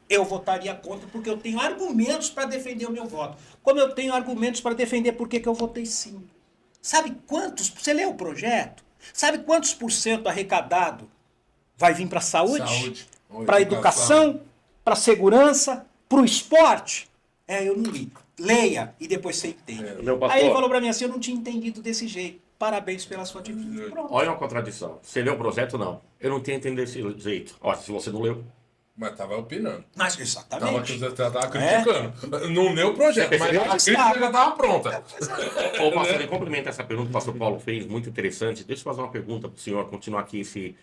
Speaker 4: eu votaria contra porque eu tenho argumentos para defender o meu voto. Como eu tenho argumentos para defender por que eu votei sim. Sabe quantos, você lê o projeto? Sabe quantos % arrecadado vai vir para a saúde? Para a educação, para a segurança, para o esporte? Eu não li. Leia e depois você entende. Aí ele falou para mim assim, eu não tinha entendido desse jeito. Parabéns pela sua atitude.
Speaker 2: Olha uma contradição. Você leu o projeto? Não. Eu não tinha entendido desse jeito. Olha, se você não leu...
Speaker 3: Mas tava opinando.
Speaker 4: Mas exatamente.
Speaker 3: Tava criticando. Não leu o projeto, mas a crítica já estava pronta.
Speaker 2: Ô, pastor, ele complementa essa pergunta que o pastor Paulo fez, muito interessante. Deixa eu fazer uma pergunta para o senhor continuar aqui.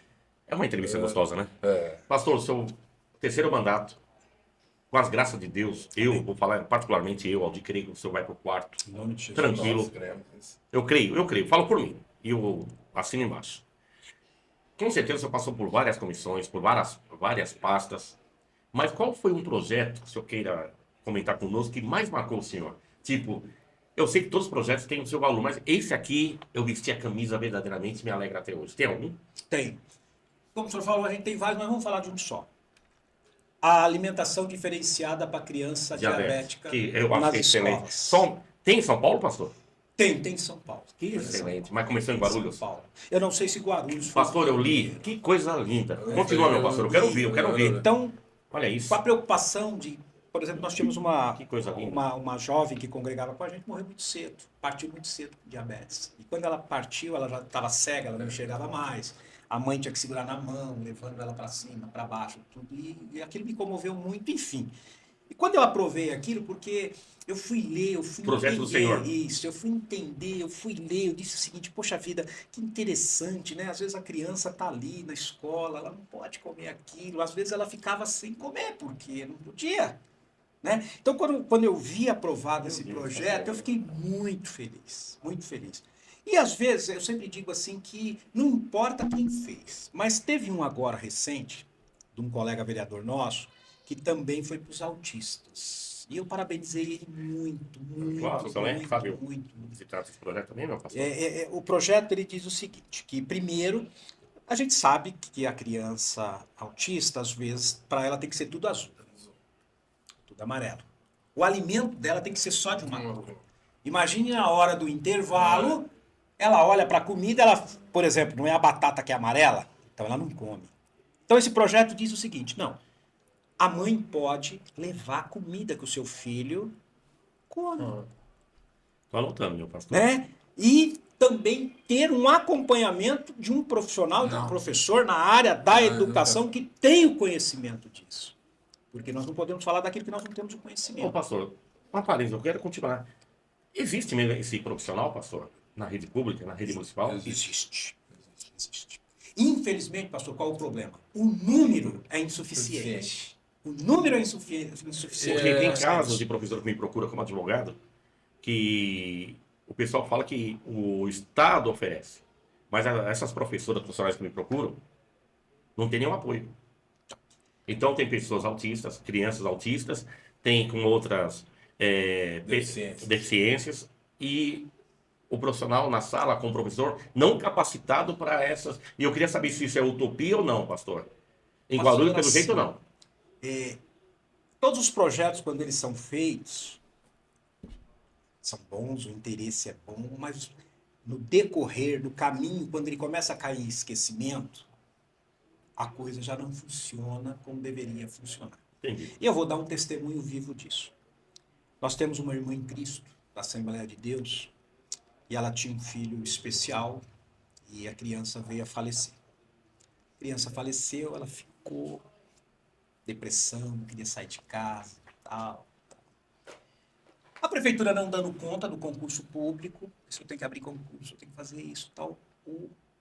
Speaker 2: É uma entrevista gostosa, né? Pastor, seu terceiro mandato, com as graças de Deus, eu vou falar particularmente Aldir, creio que o senhor vai para o quarto.
Speaker 4: Em nome de Jesus.
Speaker 2: Tranquilo. Eu creio. Falo por mim. E eu assino embaixo. Com certeza você passou por várias comissões, por várias pastas. Mas qual foi um projeto que o senhor queira comentar conosco que mais marcou o senhor? Tipo, eu sei que todos os projetos têm o seu valor, mas esse aqui, eu vesti a camisa verdadeiramente e me alegra até hoje. Tem algum?
Speaker 4: Tem. Como o senhor falou, a gente tem vários, mas vamos falar de um só. A alimentação diferenciada para criança diabética
Speaker 2: que eu acho
Speaker 4: nas
Speaker 2: que é excelente.
Speaker 4: escolas.
Speaker 2: Tem em São Paulo, pastor?
Speaker 4: Tem em São Paulo.
Speaker 2: Que excelente. Mas começou em Guarulhos?
Speaker 4: São Paulo. Eu não sei se Guarulhos...
Speaker 2: Pastor, eu li. Que coisa linda. Continua, meu pastor. Eu quero ouvir.
Speaker 4: Então,
Speaker 2: olha isso.
Speaker 4: Com a preocupação de... Por exemplo, nós tínhamos uma jovem que congregava com a gente, morreu muito cedo. Partiu muito cedo com diabetes. E quando ela partiu, ela já estava cega, ela não enxergava mais. A mãe tinha que segurar na mão, levando ela para cima, para baixo, tudo. E aquilo me comoveu muito, enfim. E quando eu aprovei aquilo, porque eu fui ler, eu fui
Speaker 2: Projeto do Senhor.
Speaker 4: isso, eu fui entender, eu fui ler, eu disse o seguinte, poxa vida, que interessante, né? Às vezes a criança está ali na escola, ela não pode comer aquilo, às vezes ela ficava sem comer, porque não podia, né? Então, quando eu vi aprovado esse projeto, eu fiquei muito feliz, muito feliz. E às vezes, eu sempre digo assim que não importa quem fez, mas teve um agora recente, de um colega vereador nosso, que também foi para os autistas. E eu parabenizei ele muito.
Speaker 2: Fábio, se trata desse projeto também, meu pastor?
Speaker 4: O projeto ele diz o seguinte, que primeiro, a gente sabe que a criança autista, às vezes, para ela tem que ser tudo azul, tudo amarelo. O alimento dela tem que ser só de uma cor. Imagine na hora do intervalo, ela olha para a comida, ela, por exemplo, não é a batata que é amarela, então ela não come. Então esse projeto diz o seguinte, não, a mãe pode levar a comida que o seu filho come.
Speaker 2: Estou anotando, meu pastor.
Speaker 4: Né? E também ter um acompanhamento de um profissional, de um professor na área da educação que tem o conhecimento disso. Porque nós não podemos falar daquilo que nós não temos o conhecimento.
Speaker 2: Ô, pastor, uma parêntese, eu quero continuar. Existe mesmo esse profissional, pastor, na rede pública, na rede municipal?
Speaker 4: Existe. Infelizmente, pastor, qual é o problema? O número é insuficiente. O número é insuficiente.
Speaker 2: Porque tem casos de professor que me procura como advogado que o pessoal fala que o Estado oferece, mas essas profissionais que me procuram não tem nenhum apoio. Então tem pessoas autistas, crianças autistas, tem com outras deficiências e o profissional na sala com o professor não capacitado para essas. E eu queria saber se isso é utopia ou não, pastor. Em Guarulhos, pelo jeito, ou não.
Speaker 4: Todos os projetos, quando eles são feitos, são bons, o interesse é bom, mas no decorrer do caminho, quando ele começa a cair em esquecimento, a coisa já não funciona como deveria funcionar.
Speaker 2: Entendi.
Speaker 4: E eu vou dar um testemunho vivo disso. Nós temos uma irmã em Cristo, da Assembleia de Deus, e ela tinha um filho especial, e a criança veio a falecer. A criança faleceu, ela ficou depressão, não queria sair de casa, tal. A prefeitura não dando conta do concurso público, isso eu tenho que abrir concurso, eu tenho que fazer isso, tal.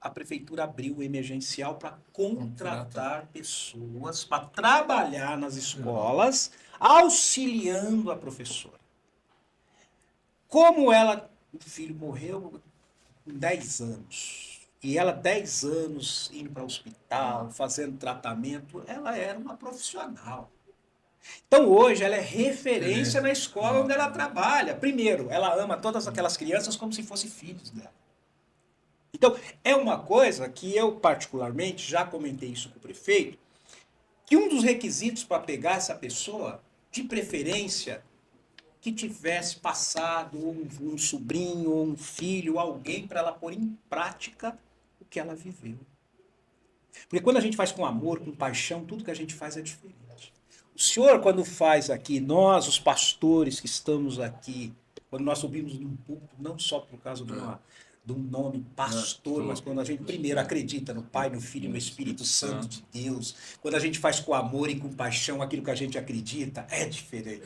Speaker 4: A prefeitura abriu o emergencial para contratar pessoas para trabalhar nas escolas, auxiliando a professora. Como o filho morreu com 10 anos, e ela 10 anos indo para o hospital, fazendo tratamento, ela era uma profissional. Então hoje ela é referência na escola onde ela trabalha. Primeiro, ela ama todas aquelas crianças como se fossem filhos dela. Então, é uma coisa que eu particularmente já comentei isso com o prefeito, que um dos requisitos para pegar essa pessoa, de preferência, que tivesse passado um sobrinho, ou um filho, alguém para ela pôr em prática o que ela viveu. Porque quando a gente faz com amor, com paixão, tudo que a gente faz é diferente. O senhor, quando faz aqui, nós, os pastores que estamos aqui, quando nós subimos num púlpito, não só por causa de um nome pastor, mas quando a gente primeiro acredita no Pai, no Filho e no Espírito Santo de Deus, quando a gente faz com amor e com paixão aquilo que a gente acredita, é diferente.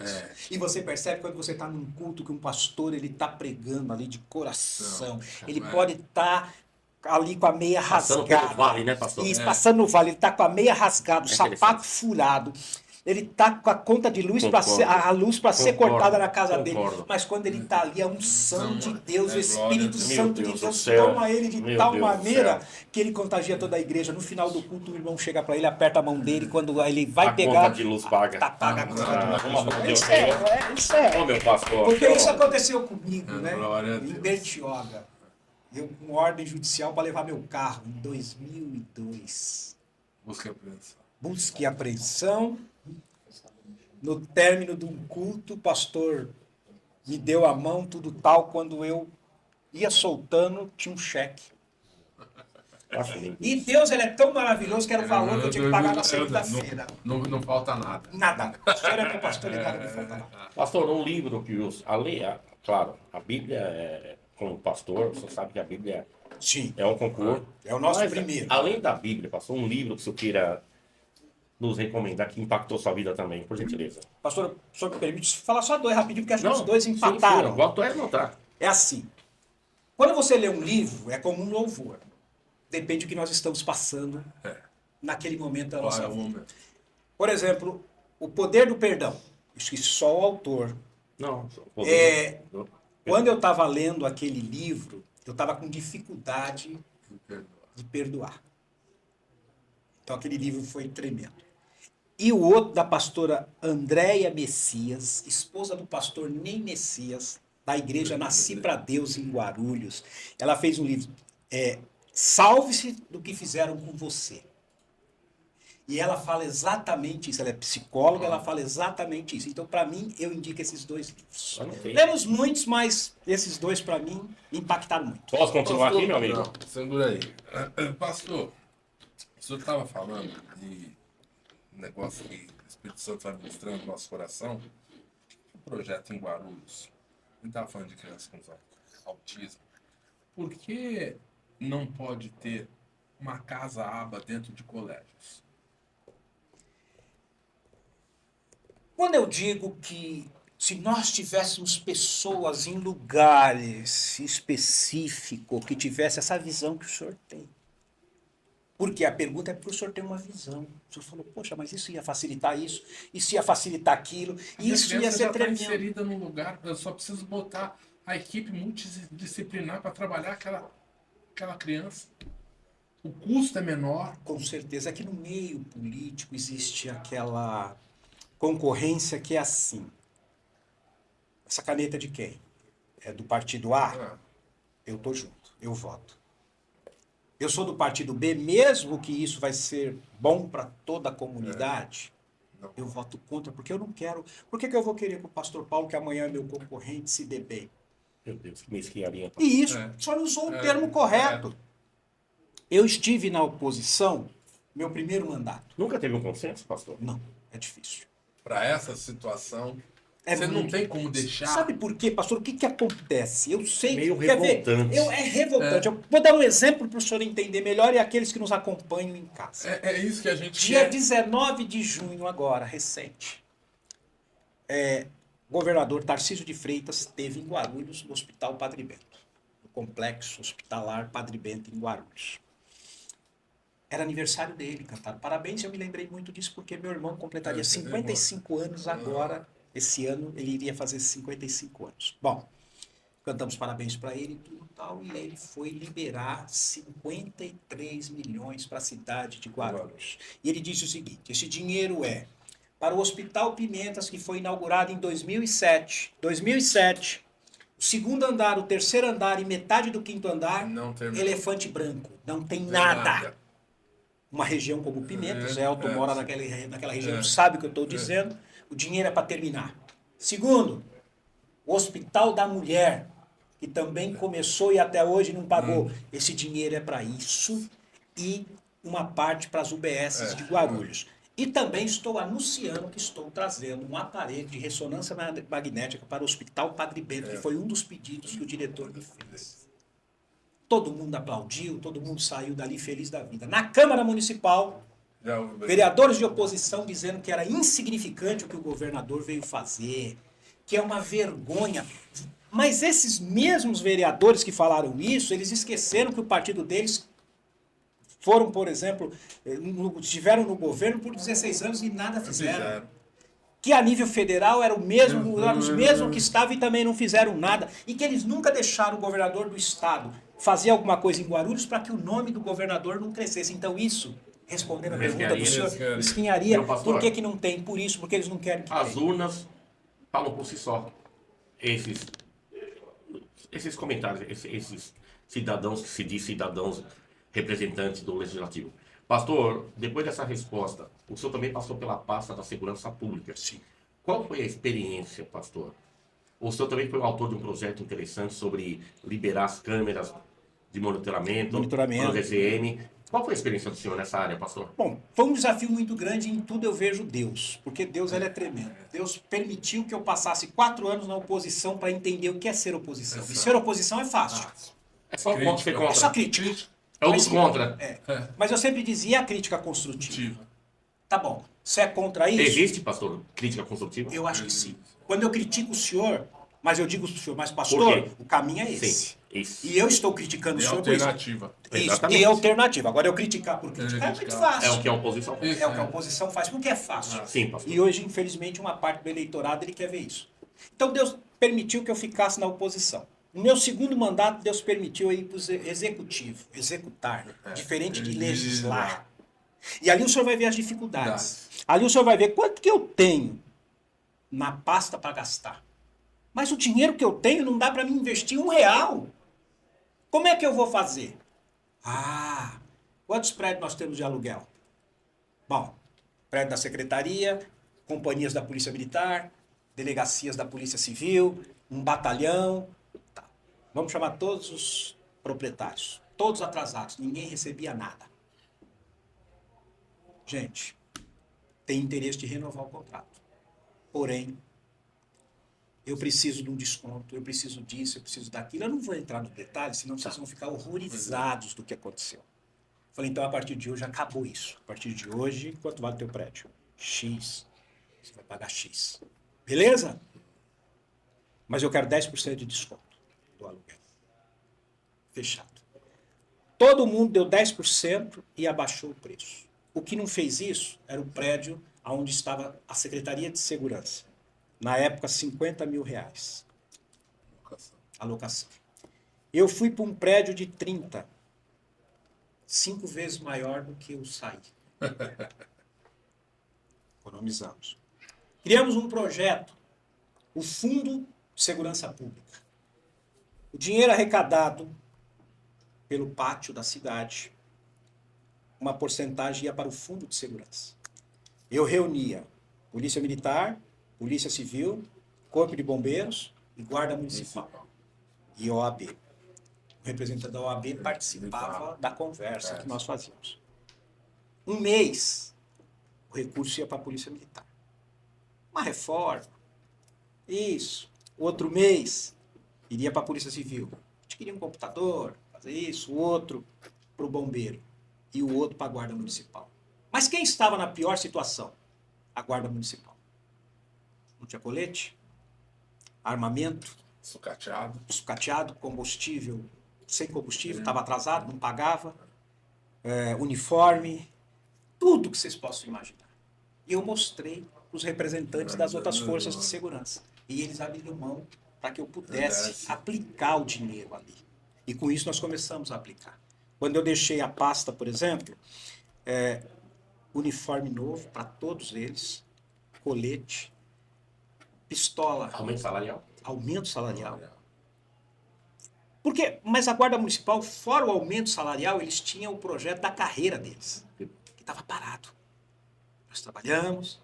Speaker 4: E você percebe quando você está num culto que um pastor ele está pregando ali de coração, ele pode estar ali com a meia
Speaker 2: Passando
Speaker 4: rasgada.
Speaker 2: pelo vale, né, pastor?
Speaker 4: Isso, passando no vale, ele está com a meia rasgada, o sapato furado. Ele está com a conta de luz para ser, a luz para ser cortada na casa dele. Mas quando ele está ali, a unção de Deus, o Espírito Santo de Deus toma ele de tal maneira que ele contagia toda a igreja. No final do culto, o irmão chega para ele, aperta a mão dele, quando ele vai pegar.
Speaker 2: A conta de luz paga.
Speaker 4: Tá paga a conta de luz. Isso
Speaker 2: Ô, meu pastor.
Speaker 4: Porque isso aconteceu comigo, né?
Speaker 3: Glória a Deus.
Speaker 4: Em Bertioga. Eu com ordem judicial para levar meu carro em 2002.
Speaker 3: Busca e apreensão.
Speaker 4: Busca e apreensão. No término de um culto, o pastor me deu a mão, tudo tal. Quando eu ia soltando, tinha um cheque. E Deus, ele é tão maravilhoso que era o valor que eu tinha que pagar na segunda-feira.
Speaker 3: Não falta nada.
Speaker 4: Nada. Só era para o pastor e nada me falta nada.
Speaker 2: Pastor, um livro que claro, a Bíblia, como pastor, você sabe que a Bíblia
Speaker 4: Sim.
Speaker 2: é um concurso.
Speaker 4: É o nosso
Speaker 2: Mas,
Speaker 4: primeiro.
Speaker 2: Além da Bíblia, pastor, um livro que você queira nos recomendar que impactou sua vida também, por gentileza.
Speaker 4: Pastor, o senhor me permite falar só dois rapidinho, porque acho que os
Speaker 2: Não,
Speaker 4: dois empataram.
Speaker 2: Volto a anotar.
Speaker 4: É assim. Quando você lê um livro, é como um louvor. Depende do que nós estamos passando naquele momento da nossa vida.
Speaker 2: Por
Speaker 4: exemplo, O Poder do Perdão. Isso que só o autor.
Speaker 2: Não.
Speaker 4: Quando eu estava lendo aquele livro, eu estava com dificuldade de perdoar. Então aquele livro foi tremendo. E o outro da pastora Andréia Messias, esposa do pastor Ney Messias, da igreja Nasci para Deus em Guarulhos. Ela fez um livro, Salve-se do que fizeram com você. E ela fala exatamente isso. Ela é psicóloga, ela fala exatamente isso. Então, para mim, eu indico esses dois livros. Lemos muitos, mas esses dois, para mim, impactaram muito.
Speaker 2: Posso continuar aqui, meu amigo?
Speaker 3: Não, segura aí. Pastor, o senhor estava falando de negócio que o Espírito Santo vai mostrando no nosso coração. O projeto em Guarulhos. Ele estava falando de crianças com autismo. Por que não pode ter uma casa-aba dentro de colégios?
Speaker 4: Quando eu digo que se nós tivéssemos pessoas em lugares específicos que tivesse essa visão que o senhor tem. Porque a pergunta é para o senhor ter uma visão. O senhor falou, poxa, mas isso ia facilitar isso ia facilitar aquilo, e isso ia ser tremendo.
Speaker 3: Está inserida num lugar, eu só preciso botar a equipe multidisciplinar para trabalhar aquela criança. O custo é menor.
Speaker 4: Com certeza. Aqui no meio político existe aquela concorrência que é assim. Essa caneta de quem? É do partido A? Eu tô junto, eu voto. Eu sou do partido B, mesmo que isso vai ser bom para toda a comunidade, eu voto contra, porque eu não quero... Por que eu vou querer que o pastor Paulo, que amanhã é meu concorrente, se dê bem?
Speaker 2: Meu Deus, que mesquinharia.
Speaker 4: E isso, só não usou o termo correto. Eu estive na oposição, meu primeiro mandato.
Speaker 2: Nunca teve um consenso, pastor?
Speaker 4: Não, é difícil.
Speaker 3: Para essa situação, você não tem como deixar...
Speaker 4: Sabe por quê, pastor? O que acontece? Eu sei...
Speaker 2: Meio
Speaker 4: quer
Speaker 2: revoltante.
Speaker 4: Ver? É revoltante. Eu vou dar um exemplo para o senhor entender melhor e aqueles que nos acompanham em casa.
Speaker 3: É isso que a gente
Speaker 4: Dia
Speaker 3: quer.
Speaker 4: 19 de junho agora, recente. O governador Tarcísio de Freitas esteve em Guarulhos, no Hospital Padre Bento. No complexo hospitalar Padre Bento, em Guarulhos. Era aniversário dele, cantaram parabéns, e eu me lembrei muito disso porque meu irmão completaria 55 anos agora. Esse ano ele iria fazer 55 anos. Bom, cantamos parabéns para ele e tudo tal, e ele foi liberar 53 milhões para a cidade de Guarulhos. E ele disse o seguinte, esse dinheiro é para o Hospital Pimentas, que foi inaugurado em 2007. 2007, o segundo andar, o terceiro andar e metade do quinto andar, elefante branco. Não tem nada. uma região como Pimenta, o Zé Elton mora naquela região, sabe o que eu estou dizendo, o dinheiro é para terminar. Segundo, o Hospital da Mulher, que também começou e até hoje não pagou. Esse dinheiro é para isso e uma parte para as UBSs de Guarulhos. E também estou anunciando que estou trazendo um aparelho de ressonância magnética para o Hospital Padre Bento, que foi um dos pedidos que o diretor me fez. Todo mundo aplaudiu, todo mundo saiu dali feliz da vida. Na Câmara Municipal, vereadores de oposição dizendo que era insignificante o que o governador veio fazer, que é uma vergonha. Mas esses mesmos vereadores que falaram isso, eles esqueceram que o partido deles foram, por exemplo, estiveram no governo por 16 anos e nada fizeram. Que a nível federal eram os mesmos que estavam e também não fizeram nada. E que eles nunca deixaram o governador do estado fazer alguma coisa em Guarulhos para que o nome do governador não crescesse. Então isso, respondendo a pergunta do senhor, mesquinharia, por que não tem? Por isso, porque eles não querem que
Speaker 2: as urnas falam por si só. Esses comentários, esses cidadãos que se diz cidadãos representantes do Legislativo. Pastor, depois dessa resposta, o senhor também passou pela pasta da Segurança Pública.
Speaker 4: Sim.
Speaker 2: Qual foi a experiência, pastor? O senhor também foi o autor de um projeto interessante sobre liberar as câmeras de monitoramento. No DCM. Qual foi a experiência do senhor nessa área, pastor?
Speaker 4: Bom, foi um desafio muito grande e em tudo eu vejo Deus, porque Deus ele é tremendo. Deus permitiu que eu passasse 4 anos na oposição para entender o que é ser oposição. E ser oposição é fácil.
Speaker 2: É só contra.
Speaker 4: É só crítica.
Speaker 2: É o dos contra.
Speaker 4: Mas eu sempre dizia a crítica construtiva. Tá bom, você é contra isso?
Speaker 2: Existe, pastor, crítica construtiva?
Speaker 4: Eu acho que sim. Quando eu critico o senhor, mas eu digo o senhor, mas pastor, o caminho é esse.
Speaker 2: Sim, isso.
Speaker 4: E eu estou criticando o senhor por isso.
Speaker 3: Alternativa.
Speaker 4: Isso, e alternativa. Agora eu criticar por criticar é muito fácil.
Speaker 2: É o que a oposição faz.
Speaker 4: É o que a oposição faz, porque é fácil.
Speaker 2: Sim, pastor.
Speaker 4: E hoje, infelizmente, uma parte do eleitorado ele quer ver isso. Então Deus permitiu que eu ficasse na oposição. No meu segundo mandato, Deus permitiu eu ir para o executivo, executar, diferente de legislar. E ali o senhor vai ver as dificuldades. Ali o senhor vai ver quanto que eu tenho na pasta para gastar. Mas o dinheiro que eu tenho não dá para me investir R$1. Como é que eu vou fazer? Quantos prédios nós temos de aluguel? Bom, prédio da secretaria, companhias da Polícia Militar, delegacias da Polícia Civil, um batalhão. Tá. Vamos chamar todos os proprietários, todos atrasados, ninguém recebia nada. Gente, tem interesse de renovar o contrato. Porém, eu preciso de um desconto, eu preciso disso, eu preciso daquilo. Eu não vou entrar no detalhe, senão vocês vão ficar horrorizados do que aconteceu. Falei, então a partir de hoje acabou isso. A partir de hoje, quanto vale o teu prédio? X. Você vai pagar X. Beleza? Mas eu quero 10% de desconto do aluguel. Fechado. Todo mundo deu 10% e abaixou o preço. O que não fez isso era o prédio onde estava a Secretaria de Segurança. Na época, R$50 mil. Alocação. Eu fui para um prédio de 30, 5 vezes maior do que eu saí. Economizamos. Criamos um projeto, o Fundo de Segurança Pública. O dinheiro arrecadado pelo pátio da cidade, uma porcentagem ia para o Fundo de Segurança. Eu reunia Polícia Militar, Polícia Civil, Corpo de Bombeiros e Guarda Municipal. E OAB. O representante da OAB participava da conversa que nós fazíamos. Um mês, o recurso ia para a Polícia Militar. Uma reforma. Isso. Outro mês, iria para a Polícia Civil. A gente queria um computador, fazer isso. O outro para o bombeiro. E o outro para a Guarda Municipal. Mas quem estava na pior situação? A Guarda Municipal. Não tinha colete, armamento, sucateado, combustível, sem combustível, estava atrasado, não pagava, uniforme, tudo que vocês possam imaginar. E eu mostrei para os representantes das outras forças de segurança. E eles abriram mão para que eu pudesse aplicar o dinheiro ali. E com isso nós começamos a aplicar. Quando eu deixei a pasta, por exemplo, uniforme novo para todos eles, colete, pistola.
Speaker 2: Aumento salarial.
Speaker 4: Aumento salarial. Mas a Guarda Municipal, fora o aumento salarial, eles tinham o projeto da carreira deles, que estava parado. Nós trabalhamos,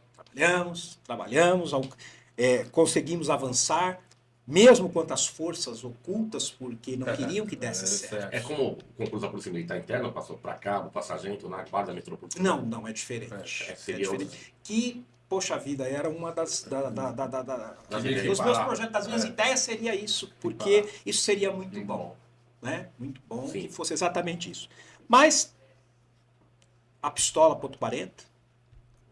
Speaker 4: conseguimos avançar, mesmo quanto às forças ocultas, porque não queriam que desse certo.
Speaker 2: É como o concurso da Polícia Militar Interna, passou para cabo, para sargento na Guarda Metropolitana.
Speaker 4: Não, é diferente.
Speaker 2: Seria
Speaker 4: diferente. Que, poxa vida, era uma dos meus projetos, das minhas ideias seria isso, porque isso seria muito bom. Né? Muito bom que fosse exatamente isso. Mas a pistola .40,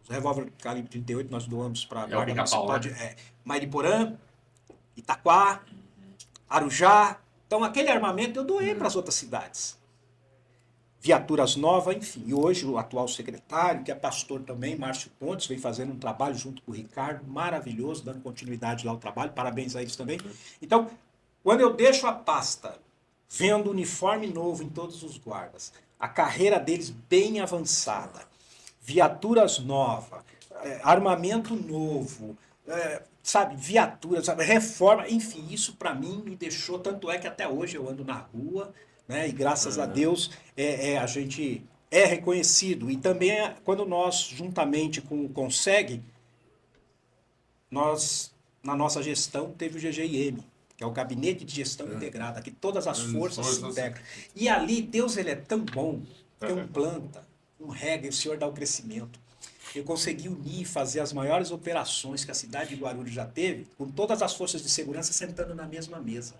Speaker 4: os revólver calibre 38 nós doamos para a Guarda Municipal de Mariporã, Itaquá, Arujá. Então aquele armamento eu doei para as outras cidades. Viaturas novas, enfim. E hoje o atual secretário, que é pastor também, Márcio Pontes, vem fazendo um trabalho junto com o Ricardo, maravilhoso, dando continuidade lá ao trabalho. Parabéns a eles também. Então, quando eu deixo a pasta vendo uniforme novo em todos os guardas, a carreira deles bem avançada, viaturas novas, armamento novo, viaturas, reforma, enfim, isso para mim me deixou, tanto é que até hoje eu ando na rua, né, e graças a Deus a gente é reconhecido. E também quando nós, juntamente com o Conseg, nós, na nossa gestão, teve o GGIM, que é o Gabinete de Gestão Integrada, que todas as forças se integram. E ali, Deus ele é tão bom, que um planta, um rega, e o Senhor dá o crescimento. Eu consegui unir e fazer as maiores operações que a cidade de Guarulhos já teve, com todas as forças de segurança sentando na mesma mesa.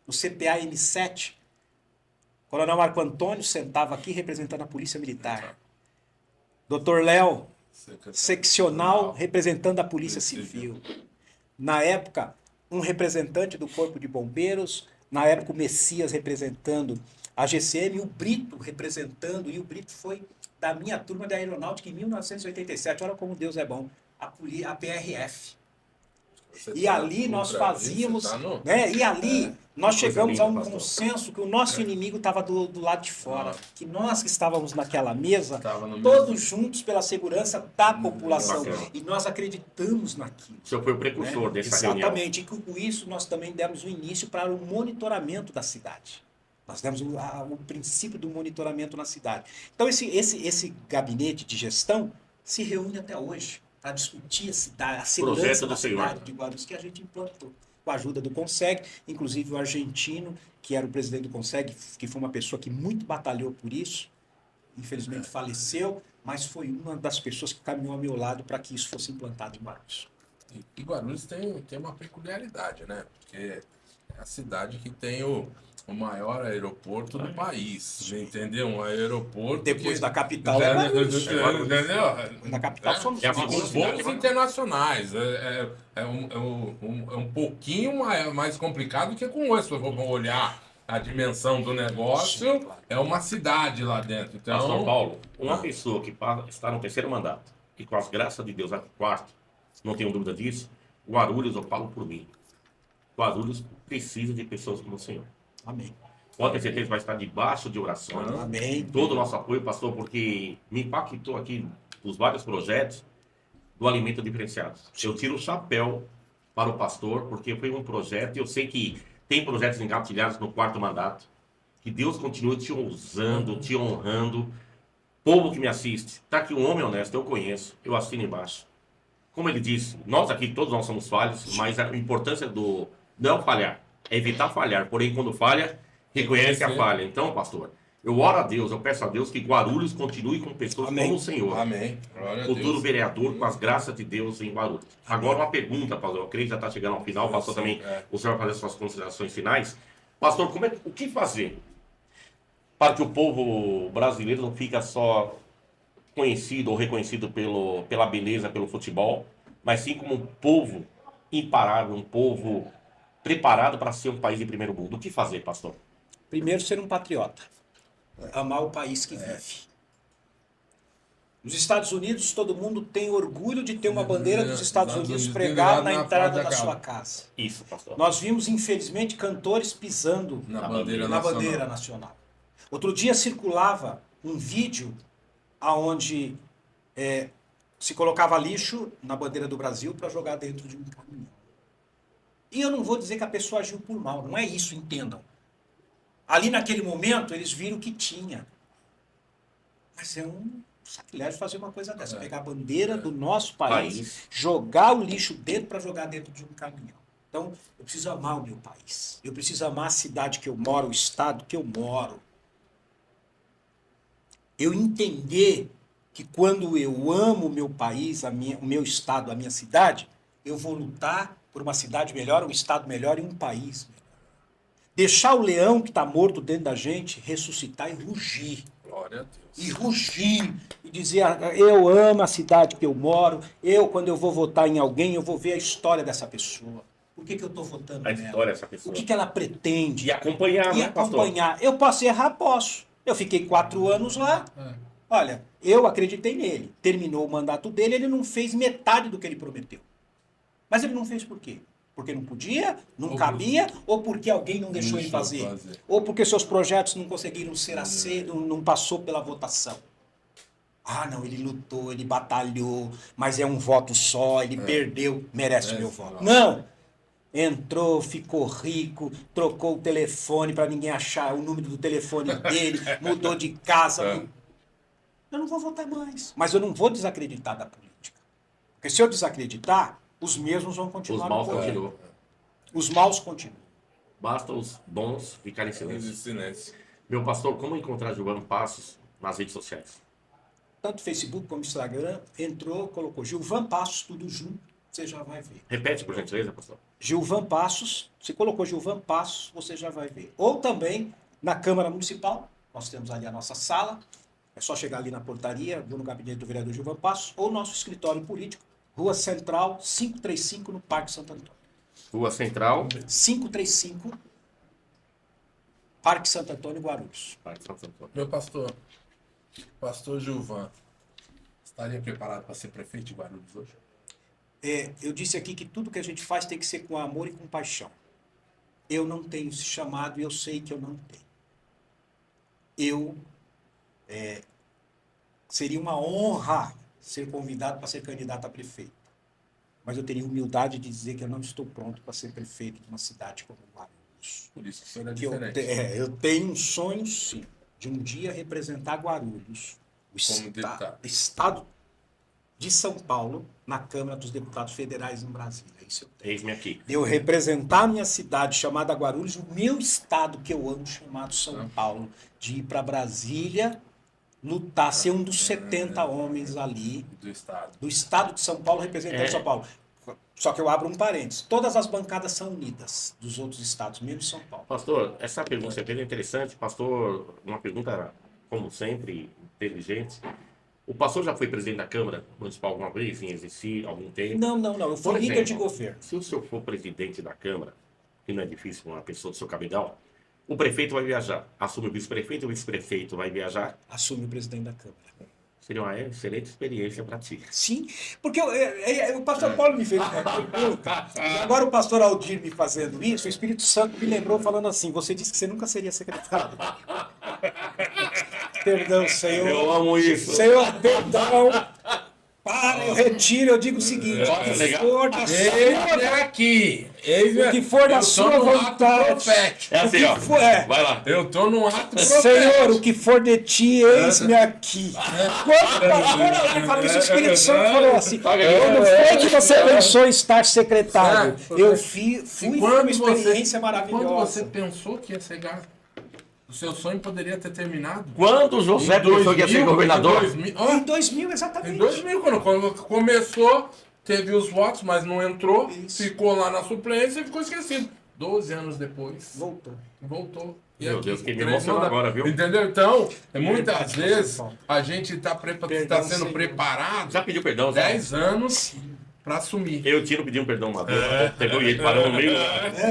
Speaker 4: No CPA M7, o Coronel Marco Antônio sentava aqui representando a Polícia Militar. Dr. Léo, seccional, representando a Polícia Civil. Na época, um representante do Corpo de Bombeiros, na época o Messias representando a GCM, e o Brito representando, e o Brito foi da minha turma da Aeronáutica em 1987, olha como Deus é bom, a PRF. E ali nós fazíamos, e ali nós chegamos a um consenso que o nosso inimigo estava do lado de fora, que nós que estávamos naquela mesa, todos juntos pela segurança da população, e nós acreditamos naquilo.
Speaker 2: O senhor foi o precursor dessa reunião.
Speaker 4: Exatamente, e com isso nós também demos o início para o monitoramento da cidade. Nós demos o princípio do monitoramento na cidade. Então esse gabinete de gestão se reúne até hoje para discutir a segurança da cidade de Guarulhos, que a gente implantou com a ajuda do Conseg, inclusive o argentino, que era o presidente do Conseg, que foi uma pessoa que muito batalhou por isso, infelizmente faleceu, mas foi uma das pessoas que caminhou ao meu lado para que isso fosse implantado em Guarulhos.
Speaker 3: E Guarulhos tem uma peculiaridade, né? Porque é a cidade que tem o maior aeroporto do país, entendeu? Um aeroporto
Speaker 4: depois da capital é Guarulhos.
Speaker 3: Entendeu?
Speaker 4: Na capital somos
Speaker 3: voos internacionais. É um pouquinho mais complicado que com esse. Se eu for olhar a dimensão do negócio, é uma cidade lá dentro. Então,
Speaker 2: São Paulo, uma pessoa que está no terceiro mandato, e com as graças de Deus vai para o quarto, não tenho dúvida disso, Guarulhos, eu falo por mim, Guarulhos precisa de pessoas como o senhor.
Speaker 4: Amém.
Speaker 2: Pode ter certeza que vai estar debaixo de orações.
Speaker 4: Amém.
Speaker 2: Todo o nosso apoio, pastor, porque me impactou aqui os vários projetos do alimento diferenciado. Eu tiro o chapéu para o pastor, porque foi um projeto, e eu sei que tem projetos engatilhados no quarto mandato. Que Deus continue te usando, te honrando. Povo que me assiste, está aqui um homem honesto, eu conheço, eu assino embaixo. Como ele disse, nós aqui, todos nós somos falhos, mas a importância do não falhar, é evitar falhar. Porém, quando falha, reconhece a falha. Então, pastor, eu oro a Deus, eu peço a Deus que Guarulhos continue com pessoas como o senhor.
Speaker 3: Amém.
Speaker 2: Futuro vereador, com as graças de Deus em Guarulhos. Agora uma pergunta, pastor, eu creio que já está chegando ao final, pastor também, o senhor vai fazer suas considerações finais. Pastor, o que fazer para que o povo brasileiro não fique só conhecido ou reconhecido pela beleza, pelo futebol, mas sim como um povo imparável, um povo preparado para ser um país de primeiro mundo? O que fazer, pastor?
Speaker 4: Primeiro, ser um patriota. Amar o país que vive. Nos Estados Unidos, todo mundo tem orgulho de ter uma bandeira dos Estados Unidos pregada na entrada da sua casa.
Speaker 2: Isso, pastor.
Speaker 4: Nós vimos, infelizmente, cantores pisando na bandeira nacional. Outro dia circulava um vídeo onde se colocava lixo na bandeira do Brasil para jogar dentro de um caminhão. E eu não vou dizer que a pessoa agiu por mal, não é isso, entendam. Ali naquele momento, eles viram que tinha. Mas é um sacrilégio fazer uma coisa dessa. Pegar a bandeira do nosso país, jogar o lixo dentro para jogar dentro de um caminhão. Então, eu preciso amar o meu país. Eu preciso amar a cidade que eu moro, o estado que eu moro. Eu entender que quando eu amo o meu país, o meu estado, a minha cidade, eu vou lutar por uma cidade melhor, um estado melhor e um país melhor. Deixar o leão que está morto dentro da gente ressuscitar e rugir.
Speaker 3: Glória a Deus.
Speaker 4: E rugir, e dizer, eu amo a cidade que eu moro, quando eu vou votar em alguém, eu vou ver a história dessa pessoa. Por que eu estou votando nela?
Speaker 2: A história dessa pessoa.
Speaker 4: O que ela pretende?
Speaker 2: E acompanhar,
Speaker 4: E
Speaker 2: né, pastor?
Speaker 4: acompanhar. Eu posso errar? Posso. Eu fiquei 4 anos lá. Olha, eu acreditei nele. Terminou o mandato dele, ele não fez metade do que ele prometeu. Mas ele não fez por quê? Porque não podia, não cabia, ou porque alguém não deixou ele fazer. Ou porque seus projetos não conseguiram ser aceitos, não passou pela votação. Ah, não, ele lutou, ele batalhou, mas é um voto só, ele perdeu, merece o meu voto. Não! Entrou, ficou rico, trocou o telefone para ninguém achar o número do telefone dele, mudou de casa. Eu não vou votar mais. Mas eu não vou desacreditar da política. Porque se eu desacreditar, os mesmos vão continuar.
Speaker 2: Os maus continuam.
Speaker 4: Os maus continuam.
Speaker 2: Basta os bons ficarem em silêncio. Meu pastor, como encontrar Gilvan Passos nas redes sociais?
Speaker 4: Tanto Facebook como Instagram, entrou, colocou Gilvan Passos, tudo junto, você já vai ver.
Speaker 2: Repete, por gentileza, pastor.
Speaker 4: Gilvan Passos, se colocou Gilvan Passos, você já vai ver. Ou também na Câmara Municipal, nós temos ali a nossa sala, é só chegar ali na portaria, vou no gabinete do vereador Gilvan Passos, ou nosso escritório político, Rua Central, 535, no Parque Santo Antônio.
Speaker 2: Rua Central.
Speaker 4: 535, Parque Santo Antônio, Guarulhos.
Speaker 2: Parque Santo Antônio.
Speaker 3: Meu pastor Gilvan, estaria preparado para ser prefeito de Guarulhos hoje?
Speaker 4: Eu disse aqui que tudo que a gente faz tem que ser com amor e com paixão. Eu não tenho esse chamado e eu sei que eu não tenho. Seria uma honra ser convidado para ser candidato a prefeito. Mas eu teria humildade de dizer que eu não estou pronto para ser prefeito de uma cidade como Guarulhos.
Speaker 3: Por isso que será diferente.
Speaker 4: Eu tenho um sonho, sim, de um dia representar Guarulhos, o estado de São Paulo, na Câmara dos Deputados Federais em Brasília. Isso eu tenho.
Speaker 2: Eis-me aqui.
Speaker 4: Eu representar a minha cidade, chamada Guarulhos, o meu estado que eu amo, chamado São Paulo, de ir para Brasília, lutar, ser um dos 70 homens ali do estado de São Paulo, representando São Paulo. Só que eu abro um parênteses. Todas as bancadas são unidas dos outros estados, menos São Paulo.
Speaker 2: Pastor, essa pergunta é interessante. Pastor, uma pergunta, como sempre, inteligente. O pastor já foi presidente da Câmara Municipal alguma vez, em exercer algum tempo?
Speaker 4: Não. Eu fui líder de governo.
Speaker 2: Se o senhor for presidente da Câmara, que não é difícil uma pessoa do seu cabedal, o prefeito vai viajar. Assume o vice-prefeito, o vice-prefeito vai viajar.
Speaker 4: Assume o presidente da Câmara.
Speaker 2: Seria uma excelente experiência para ti.
Speaker 4: Sim, porque o pastor Paulo me fez uma pergunta. Agora o pastor Aldir me fazendo isso, o Espírito Santo me lembrou falando assim, você disse que você nunca seria secretário. Perdão, Senhor.
Speaker 2: Eu amo isso.
Speaker 4: Senhor, perdão. Eu retiro, eu digo o seguinte, o que for da sua vontade.
Speaker 2: É assim, ó. Vai lá.
Speaker 3: Eu tô num ato profético.
Speaker 4: Senhor, o que for de ti, eis-me aqui. Quando o pastor falou isso, o Espírito Santo falou assim, quando foi que você pensou em estar secretário? Eu fui uma experiência maravilhosa.
Speaker 3: Quando você pensou que ia chegar, o seu sonho poderia ter terminado?
Speaker 2: Quando o José pensou que ia ser governador?
Speaker 4: Em 2000, exatamente.
Speaker 3: Em 2000, quando começou, teve os votos, mas não entrou, ficou lá na suplência e ficou esquecido. 12 anos depois. Voltou. E
Speaker 2: Meu
Speaker 3: aqui,
Speaker 2: Deus, que me emocionou agora, viu?
Speaker 3: Entendeu? Então, muitas vezes, a gente está sendo preparado.
Speaker 2: Já pediu perdão?
Speaker 3: 10 anos para assumir.
Speaker 2: Eu tiro pedindo perdão uma vez. Pegou e ele parou no meio.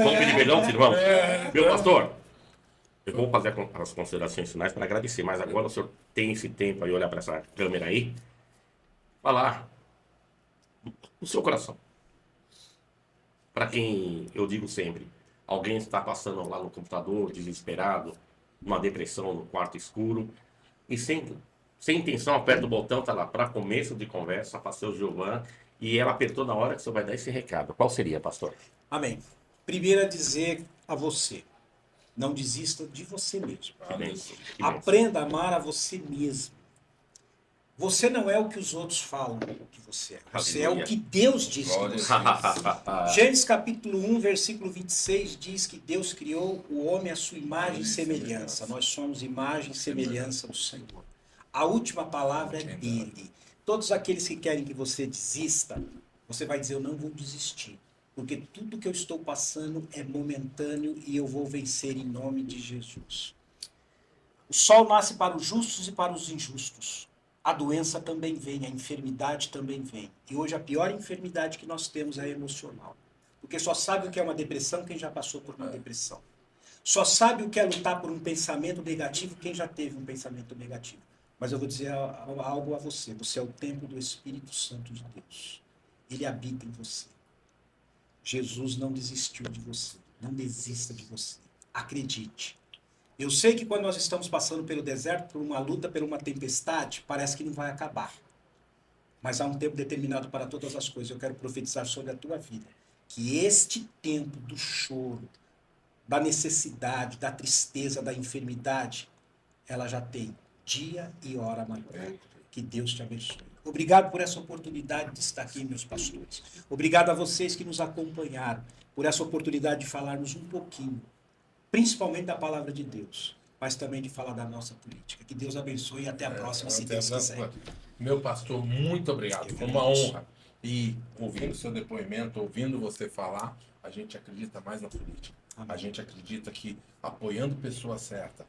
Speaker 2: Vamos pedir perdão, irmão? Meu pastor, eu vou fazer as considerações finais para agradecer, mas agora o senhor tem esse tempo aí, olhar para essa câmera aí, falar do seu coração. Para quem eu digo sempre, alguém está passando lá no computador, desesperado, uma depressão no quarto escuro, e sem intenção, aperta o botão, tá lá, para começo de conversa, pastor Gilvan, e ela apertou na hora que o senhor vai dar esse recado. Qual seria, pastor?
Speaker 4: Amém. Primeiro a dizer a você, Não desista de você mesmo.
Speaker 2: Que bênção, que bênção.
Speaker 4: Aprenda a amar a você mesmo. Você não é o que os outros falam que você é. Você é
Speaker 2: Aleluia.
Speaker 4: o que Deus diz que
Speaker 3: Glória
Speaker 4: você
Speaker 3: a
Speaker 4: é. Gênesis capítulo 1, versículo 26 diz que Deus criou o homem à sua imagem e semelhança. Nós somos imagem e semelhança do Senhor. A última palavra é dele. Todos aqueles que querem que você desista, você vai dizer, eu não vou desistir. Porque tudo que eu estou passando é momentâneo e eu vou vencer em nome de Jesus. O sol nasce para os justos e para os injustos. A doença também vem, a enfermidade também vem. E hoje a pior enfermidade que nós temos é a emocional. Porque só sabe o que é uma depressão quem já passou por uma depressão. Só sabe o que é lutar por um pensamento negativo quem já teve um pensamento negativo. Mas eu vou dizer algo a você. Você é o templo do Espírito Santo de Deus. Ele habita em você. Jesus não desistiu de você. Não desista de você. Acredite. Eu sei que quando nós estamos passando pelo deserto, por uma luta, por uma tempestade, parece que não vai acabar. Mas há um tempo determinado para todas as coisas. Eu quero profetizar sobre a tua vida. Que este tempo do choro, da necessidade, da tristeza, da enfermidade, ela já tem dia e hora marcada. Que Deus te abençoe. Obrigado por essa oportunidade de estar aqui, meus pastores. Obrigado a vocês que nos acompanharam, por essa oportunidade de falarmos um pouquinho, principalmente da palavra de Deus, mas também de falar da nossa política. Que Deus abençoe e até a próxima, se Deus quiser.
Speaker 3: Meu pastor, muito obrigado. Foi uma honra. E ouvindo seu depoimento, ouvindo você falar, a gente acredita mais na política. Amém. A gente acredita que apoiando a pessoa certa,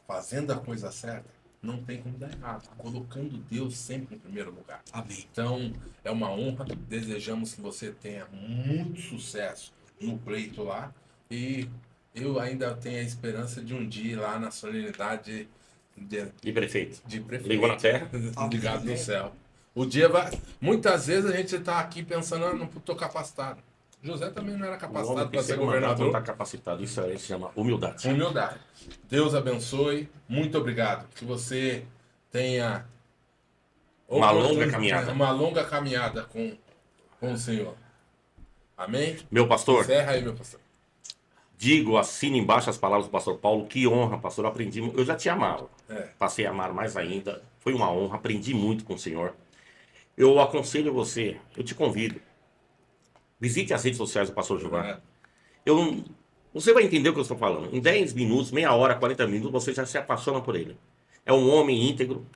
Speaker 3: fazendo a coisa certa, não tem como dar errado. Colocando Deus sempre em primeiro lugar.
Speaker 4: Amém.
Speaker 3: Então, é uma honra. Desejamos que você tenha muito sucesso no pleito lá. E eu ainda tenho a esperança de um dia ir lá na solenidade
Speaker 2: De prefeito.
Speaker 3: de prefeito.
Speaker 2: Ligou na terra.
Speaker 3: Ligado no céu. O dia vai... Muitas vezes a gente está aqui pensando, não estou capacitado. José também não era capacitado para ser governador.
Speaker 2: Não está capacitado. Isso aí se chama humildade.
Speaker 3: Humildade. Deus abençoe. Muito obrigado. Que você tenha
Speaker 2: Uma longa caminhada.
Speaker 3: Uma longa caminhada com o Senhor. Amém?
Speaker 2: Meu pastor,
Speaker 3: Encerra aí, meu pastor.
Speaker 2: digo, assino embaixo as palavras do pastor Paulo. Que honra, pastor. Eu aprendi. Eu já te amava. Passei a amar mais ainda. Foi uma honra. Aprendi muito com o Senhor. Eu aconselho você, eu te convido. Visite as redes sociais do pastor Gilvan. Você vai entender o que eu estou falando. Em 10 minutos, meia hora, 40 minutos, você já se apaixona por ele. É um homem íntegro,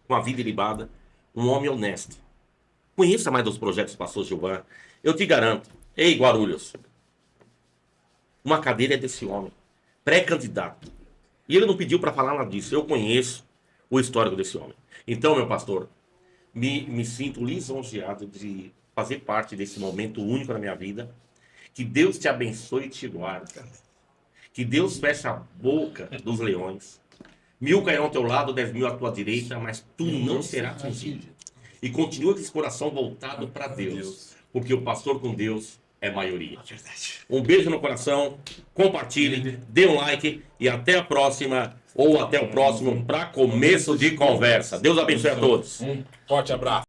Speaker 2: com a vida ilibada, um homem honesto. Conheça mais dos projetos do pastor Gilvan. Eu te garanto. Ei, Guarulhos. Uma cadeira é desse homem. Pré-candidato. E ele não pediu para falar nada disso. Eu conheço o histórico desse homem. Então, meu pastor, me sinto lisonjeado de fazer parte desse momento único na minha vida. Que Deus te abençoe e te guarde. Que Deus feche a boca dos leões. 1000 cairão ao teu lado, 10.000 à tua direita, mas tu não será atingido. E continua com esse coração voltado para Deus. Porque o pastor com Deus é maioria. Um beijo no coração, compartilhem, dê um like e até a próxima, ou até o próximo, para começo de conversa. Deus abençoe a todos.
Speaker 3: Um forte abraço.